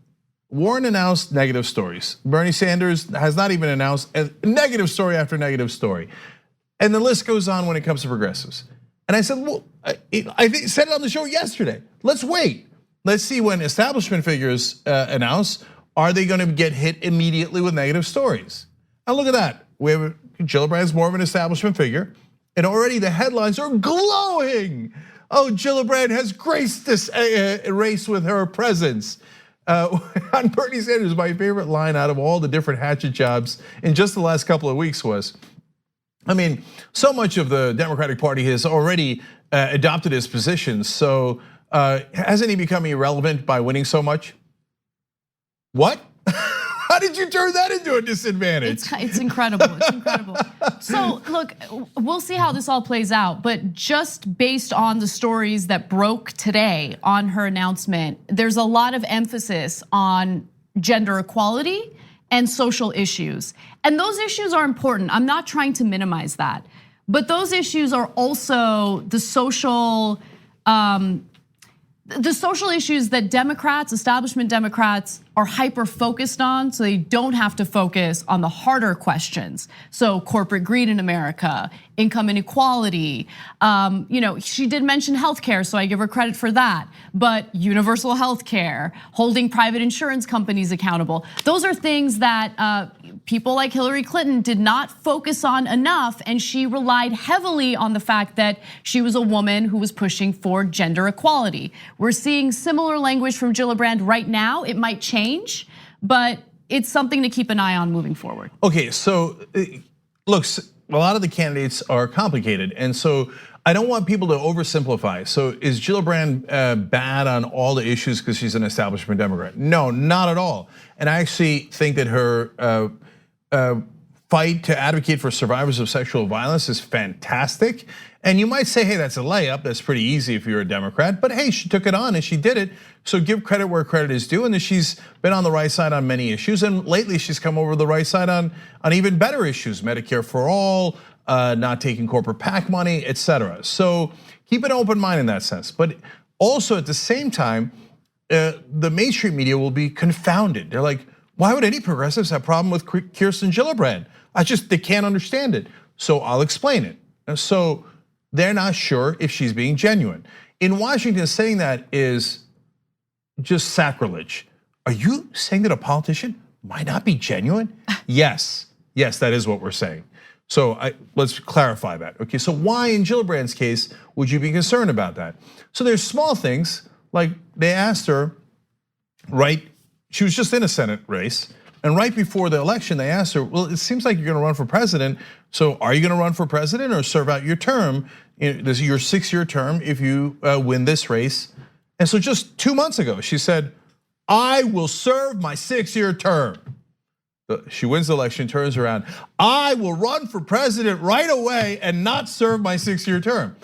Warren announced negative stories. Bernie Sanders has not even announced a negative story after negative story. And the list goes on when it comes to progressives. And I said, well, I said it on the show yesterday. Let's wait. Let's see when establishment figures announce, are they gonna get hit immediately with negative stories? And look at that. We have Gillibrand's more of an establishment figure. And already the headlines are glowing. Oh, Gillibrand has graced this race with her presence. On Bernie Sanders, my favorite line out of all the different hatchet jobs in just the last couple of weeks was, so much of the Democratic Party has already adopted his positions. So hasn't he become irrelevant by winning so much? What? How did you turn that into a disadvantage? It's incredible, it's incredible. So look, we'll see how this all plays out, but just based on the stories that broke today on her announcement, there's a lot of emphasis on gender equality and social issues. And those issues are important. I'm not trying to minimize that. But those issues are also the social issues that Democrats, establishment Democrats, are hyper focused on, so they don't have to focus on the harder questions. So corporate greed in America, income inequality. She did mention healthcare, so I give her credit for that. But universal healthcare, holding private insurance companies accountable. Those are things that people like Hillary Clinton did not focus on enough, and she relied heavily on the fact that she was a woman who was pushing for gender equality. We're seeing similar language from Gillibrand right now. It might change, but it's something to keep an eye on moving forward. Okay, so look, a lot of the candidates are complicated, and so I don't want people to oversimplify. So is Gillibrand bad on all the issues because she's an establishment Democrat? No, not at all. And I actually think that her fight to advocate for survivors of sexual violence is fantastic. And you might say, hey, that's a layup. That's pretty easy if you're a Democrat. But hey, she took it on and she did it. So give credit where credit is due. And that she's been on the right side on many issues. And lately she's come over the right side on even better issues, Medicare for all, not taking corporate PAC money, etc. So keep an open mind in that sense. But also at the same time, the mainstream media will be confounded. They're like, Why would any progressives have a problem with Kirsten Gillibrand? They can't understand it. So I'll explain it. And so they're not sure if she's being genuine. In Washington, saying that is just sacrilege. Are you saying that a politician might not be genuine? Yes, that is what we're saying. So let's clarify that. Okay, so why in Gillibrand's case would you be concerned about that? So there's small things, like they asked her, right? She was just in a Senate race, and right before the election, they asked her, well, it seems like you're gonna run for president, so are you gonna run for president or serve out your term? This is your 6-year term if you win this race. And so just 2 months ago, she said, I will serve my 6-year term. She wins the election, turns around, I will run for president right away and not serve my 6-year term.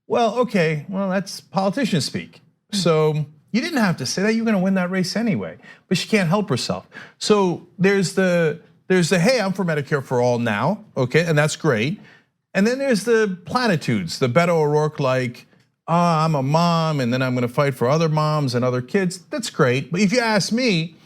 Well, okay, that's politician speak. So you didn't have to say that, you're gonna win that race anyway, but she can't help herself. So there's the hey, I'm for Medicare for all now, okay, and that's great. And then there's the platitudes, the Beto O'Rourke like, I'm a mom and then I'm gonna fight for other moms and other kids. That's great, but if you ask me,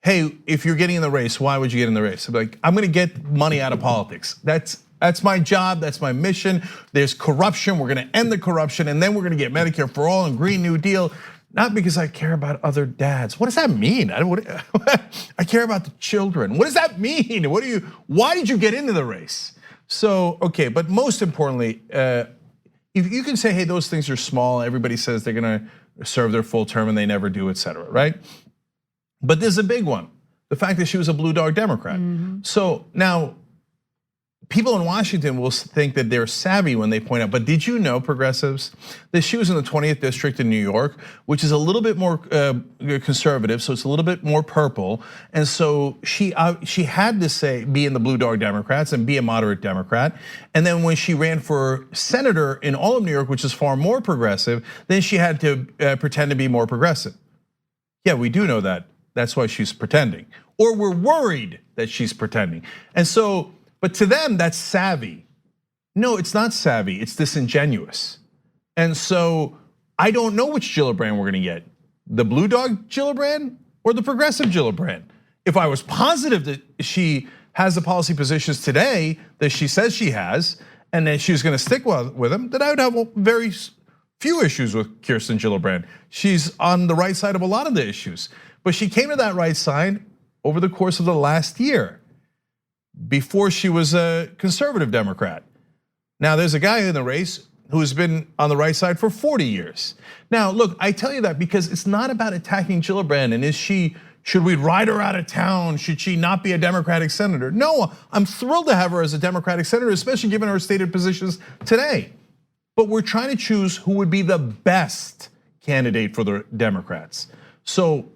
hey, if you're getting in the race, why would you get in the race? I'm like, I'm gonna get money out of politics. That's my job, that's my mission. There's corruption, we're gonna end the corruption, and then we're gonna get Medicare for all and Green New Deal. Not because I care about other dads. What does that mean? I care about the children. What does that mean? Why did you get into the race? So, okay, but most importantly, if you can say, hey, those things are small, everybody says they're gonna serve their full term and they never do, et cetera, right? But there's a big one, the fact that she was a blue dog Democrat. So now, people in Washington will think that they're savvy when they point out, but did you know, progressives, that she was in the 20th district in New York, which is a little bit more conservative, so it's a little bit more purple. And so she had to say, be in the blue dog Democrats and be a moderate Democrat. And then when she ran for senator in all of New York, which is far more progressive, then she had to pretend to be more progressive. Yeah, we do know that. That's why she's pretending. Or we're worried that she's pretending. And so, but to them, that's savvy. No, it's not savvy, it's disingenuous. And so I don't know which Gillibrand we're gonna get. The blue dog Gillibrand or the progressive Gillibrand? If I was positive that she has the policy positions today that she says she has, and that she's gonna stick with them, then I would have very few issues with Kirsten Gillibrand. She's on the right side of a lot of the issues. But she came to that right side over the course of the last year, before she was a conservative Democrat. Now there's a guy in the race who's been on the right side for 40 years. Now look, I tell you that because it's not about attacking Gillibrand and should we ride her out of town? Should she not be a Democratic senator? No, I'm thrilled to have her as a Democratic senator, especially given her stated positions today. But we're trying to choose who would be the best candidate for the Democrats. So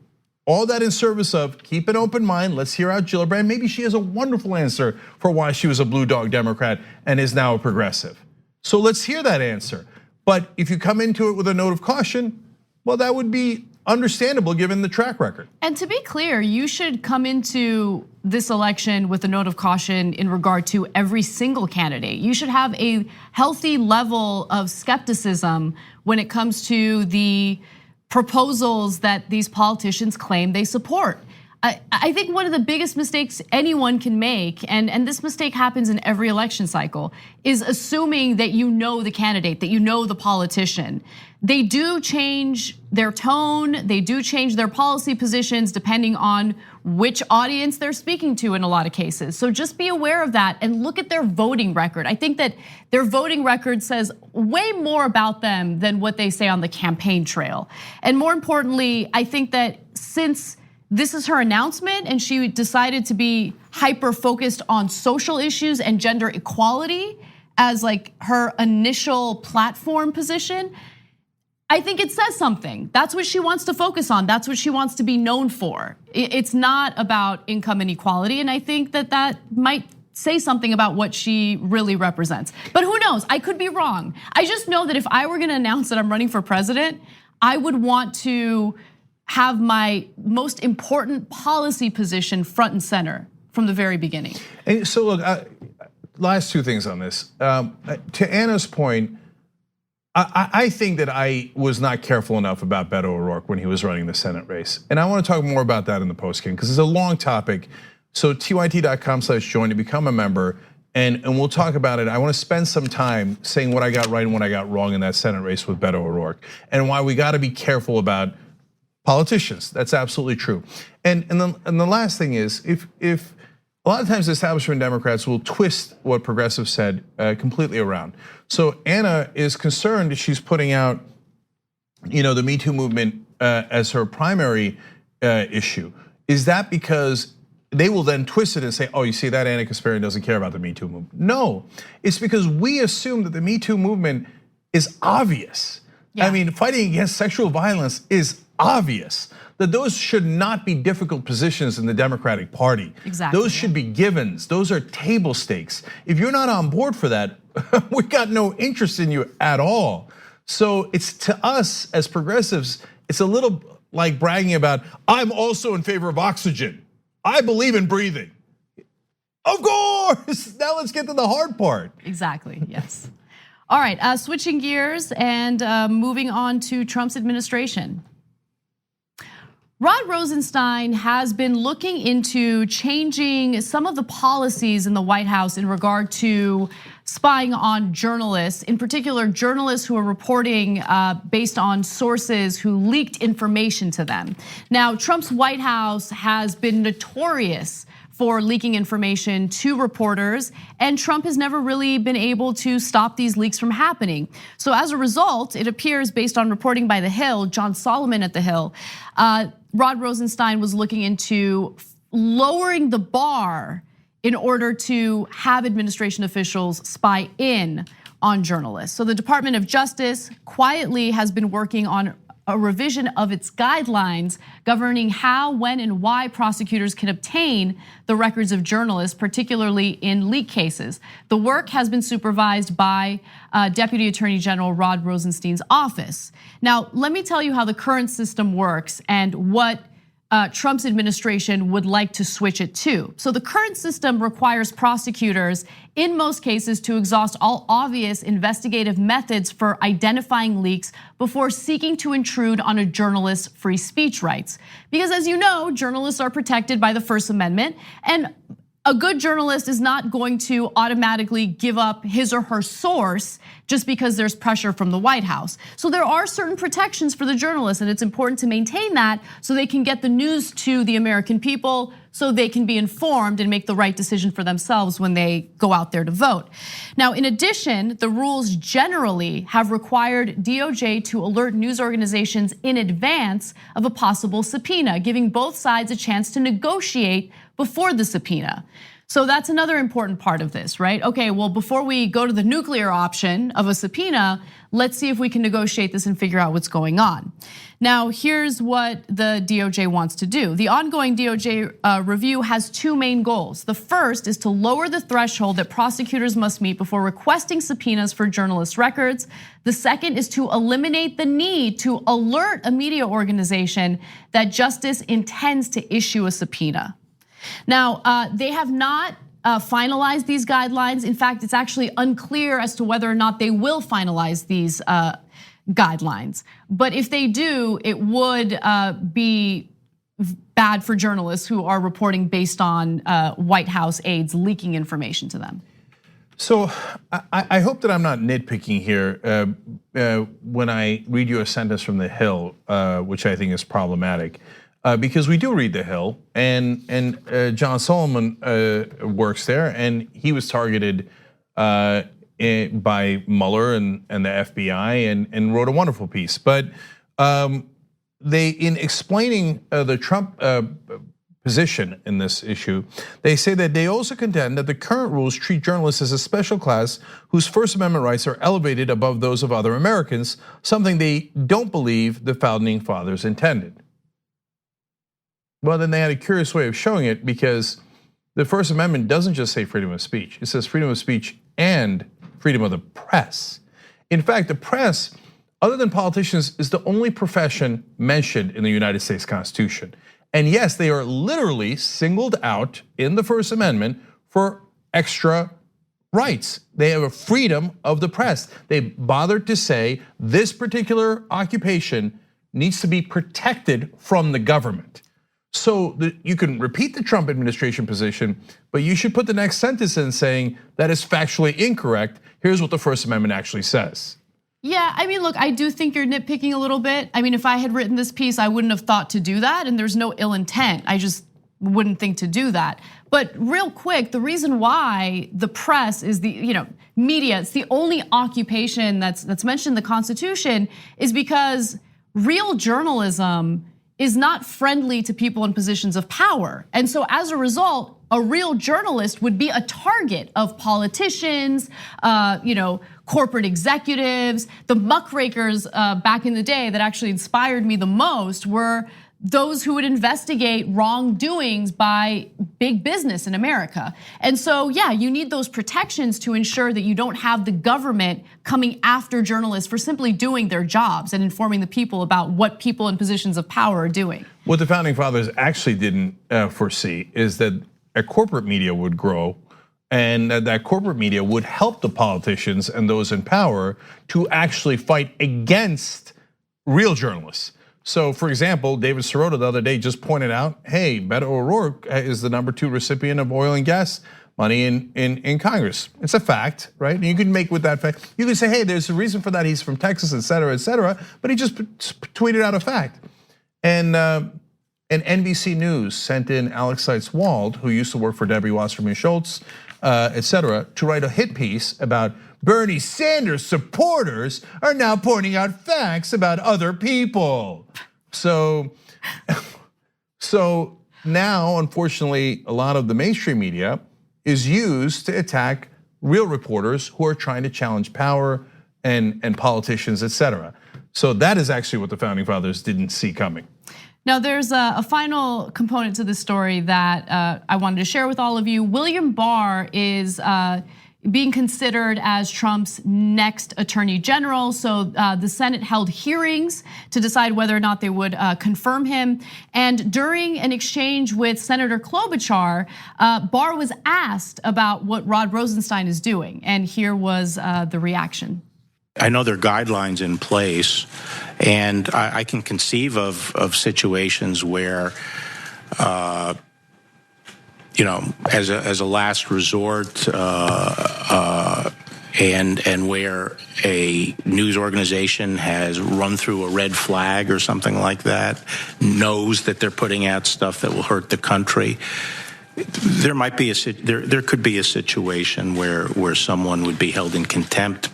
all that in service of keep an open mind, let's hear out Gillibrand. Maybe she has a wonderful answer for why she was a blue dog Democrat and is now a progressive. So let's hear that answer. But if you come into it with a note of caution, well, that would be understandable given the track record. And to be clear, you should come into this election with a note of caution in regard to every single candidate. You should have a healthy level of skepticism when it comes to the proposals that these politicians claim they support. I think one of the biggest mistakes anyone can make, and this mistake happens in every election cycle, is assuming that you know the candidate, that you know the politician. They do change their tone, they do change their policy positions depending on which audience they're speaking to in a lot of cases. So just be aware of that and look at their voting record. I think that their voting record says way more about them than what they say on the campaign trail. And more importantly, I think that since this is her announcement and she decided to be hyper focused on social issues and gender equality as like her initial platform position, I think it says something. That's what she wants to focus on. That's what she wants to be known for. It's not about income inequality, and I think that that might say something about what she really represents. But who knows? I could be wrong. I just know that if I were gonna announce that I'm running for president, I would want to have my most important policy position front and center from the very beginning. And so look, last two things on this. To Anna's point, I think that I was not careful enough about Beto O'Rourke when he was running the Senate race. And I want to talk more about that in the post-game because it's a long topic. So tyt.com/join to become a member and we'll talk about it. I want to spend some time saying what I got right and what I got wrong in that Senate race with Beto O'Rourke and why we got to be careful about politicians. That's absolutely true. And the last thing is if a lot of times establishment Democrats will twist what progressives said completely around. So Anna is concerned she's putting out, the Me Too movement as her primary issue. Is that because they will then twist it and say, oh, you see that Anna Kasparian doesn't care about the Me Too movement? No, it's because we assume that the Me Too movement is obvious. Yeah. I mean, fighting against sexual violence is obvious. That those should not be difficult positions in the Democratic Party. Exactly. Those should be givens. Those are table stakes. If you're not on board for that, we got no interest in you at all. So it's to us as progressives, it's a little like bragging about, I'm also in favor of oxygen. I believe in breathing. Of course, now let's get to the hard part. Exactly, yes. All right, switching gears and moving on to Trump's administration. Rod Rosenstein has been looking into changing some of the policies in the White House in regard to spying on journalists, in particular journalists who are reporting based on sources who leaked information to them. Now, Trump's White House has been notorious for leaking information to reporters, and Trump has never really been able to stop these leaks from happening. So as a result, it appears based on reporting by The Hill, John Solomon at The Hill, Rod Rosenstein was looking into lowering the bar in order to have administration officials spy in on journalists. So the Department of Justice quietly has been working on a revision of its guidelines governing how, when, and why prosecutors can obtain the records of journalists, particularly in leak cases. The work has been supervised by Deputy Attorney General Rod Rosenstein's office. Now, let me tell you how the current system works and what Trump's administration would like to switch it to. So the current system requires prosecutors, in most cases, to exhaust all obvious investigative methods for identifying leaks before seeking to intrude on a journalist's free speech rights. Because as you know, journalists are protected by the First Amendment, and a good journalist is not going to automatically give up his or her source just because there's pressure from the White House. So there are certain protections for the journalists, and it's important to maintain that so they can get the news to the American people, so they can be informed and make the right decision for themselves when they go out there to vote. Now, in addition, the rules generally have required DOJ to alert news organizations in advance of a possible subpoena, giving both sides a chance to negotiate before the subpoena. So that's another important part of this, right? Okay, well, before we go to the nuclear option of a subpoena, let's see if we can negotiate this and figure out what's going on. Now, here's what the DOJ wants to do. The ongoing DOJ review has two main goals. The first is to lower the threshold that prosecutors must meet before requesting subpoenas for journalist records. The second is to eliminate the need to alert a media organization that justice intends to issue a subpoena. Now, they have not finalized these guidelines. In fact, it's actually unclear as to whether or not they will finalize these guidelines. But if they do, it would be bad for journalists who are reporting based on White House aides leaking information to them. So I hope that I'm not nitpicking here when I read you a sentence from The Hill, which I think is problematic. Because we do read The Hill, and John Solomon works there, and he was targeted by Mueller and the FBI, and wrote a wonderful piece. But they, in explaining the Trump position in this issue, they say that they also contend that the current rules treat journalists as a special class whose First Amendment rights are elevated above those of other Americans, something they don't believe the founding fathers intended. Well, then they had a curious way of showing it because the First Amendment doesn't just say freedom of speech. It says freedom of speech and freedom of the press. In fact, the press, other than politicians, is the only profession mentioned in the United States Constitution. And yes, they are literally singled out in the First Amendment for extra rights. They have a freedom of the press. They bothered to say this particular occupation needs to be protected from the government. So you can repeat the Trump administration position, but you should put the next sentence in saying that is factually incorrect. Here's what the First Amendment actually says. Yeah, I mean, look, I do think you're nitpicking a little bit. I mean, if I had written this piece, I wouldn't have thought to do that, and there's no ill intent. I just wouldn't think to do that. But real quick, the reason why the press is the, media, it's the only occupation that's mentioned in the Constitution is because real journalism is not friendly to people in positions of power. And so as a result, a real journalist would be a target of politicians, corporate executives. The muckrakers back in the day that actually inspired me the most were those who would investigate wrongdoings by big business in America. And so, yeah, you need those protections to ensure that you don't have the government coming after journalists for simply doing their jobs and informing the people about what people in positions of power are doing. What the Founding Fathers actually didn't foresee is that a corporate media would grow, and that corporate media would help the politicians and those in power to actually fight against real journalists. So, for example, David Sirota the other day just pointed out, hey, Beto O'Rourke is the #2 recipient of oil and gas money in Congress. It's a fact, right? And you can make with that fact, you can say, hey, there's a reason for that. He's from Texas, et cetera, but he just tweeted out a fact. And NBC News sent in Alex Seitz-Wald, who used to work for Debbie Wasserman Schultz, et cetera, to write a hit piece about Bernie Sanders supporters are now pointing out facts about other people. So now, unfortunately, a lot of the mainstream media is used to attack real reporters who are trying to challenge power and politicians, et cetera. So that is actually what the Founding Fathers didn't see coming. Now, there's a final component to this story that I wanted to share with all of you. William Barr is being considered as Trump's next attorney general. So the Senate held hearings to decide whether or not they would confirm him. And during an exchange with Senator Klobuchar, Barr was asked about what Rod Rosenstein is doing. And here was the reaction. I know there are guidelines in place, and I can conceive of situations where, as a last resort, and where a news organization has run through a red flag or something like that, knows that they're putting out stuff that will hurt the country. There might be there could be a situation where someone would be held in contempt.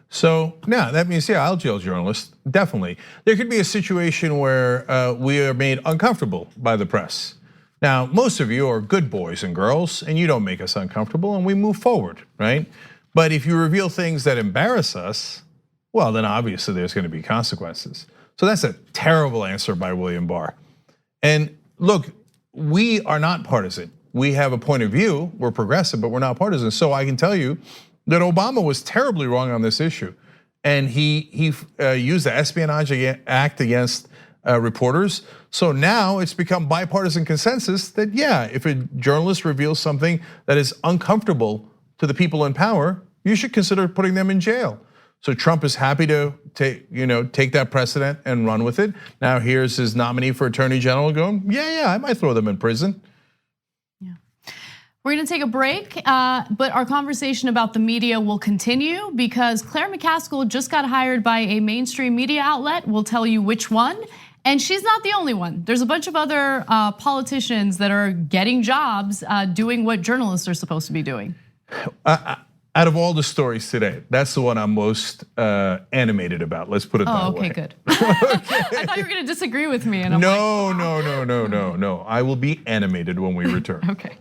So yeah, that means, I'll jail journalists, definitely. There could be a situation where we are made uncomfortable by the press. Now, most of you are good boys and girls, and you don't make us uncomfortable, and we move forward, right? But if you reveal things that embarrass us, well, then obviously there's gonna be consequences. So that's a terrible answer by William Barr. And look, we are not partisan. We have a point of view, we're progressive, but we're not partisan. So I can tell you that Obama was terribly wrong on this issue. And he used the Espionage Act against reporters. So now it's become bipartisan consensus that, if a journalist reveals something that is uncomfortable to the people in power, you should consider putting them in jail. So Trump is happy to take that precedent and run with it. Now here's his nominee for Attorney General going, I might throw them in prison. We're gonna take a break, but our conversation about the media will continue because Claire McCaskill just got hired by a mainstream media outlet. We'll tell you which one, and she's not the only one. There's a bunch of other politicians that are getting jobs doing what journalists are supposed to be doing. Out of all the stories today, that's the one I'm most animated about. Let's put it that way. Okay, good. I thought you were gonna disagree with me, and I'm No. I will be animated when we return. Okay.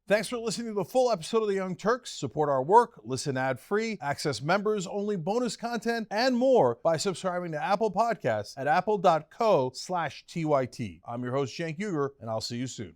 Thanks for listening to the full episode of The Young Turks. Support our work, listen ad-free, access members-only bonus content, and more by subscribing to Apple Podcasts at apple.co/TYT. I'm your host, Cenk Uygur, and I'll see you soon.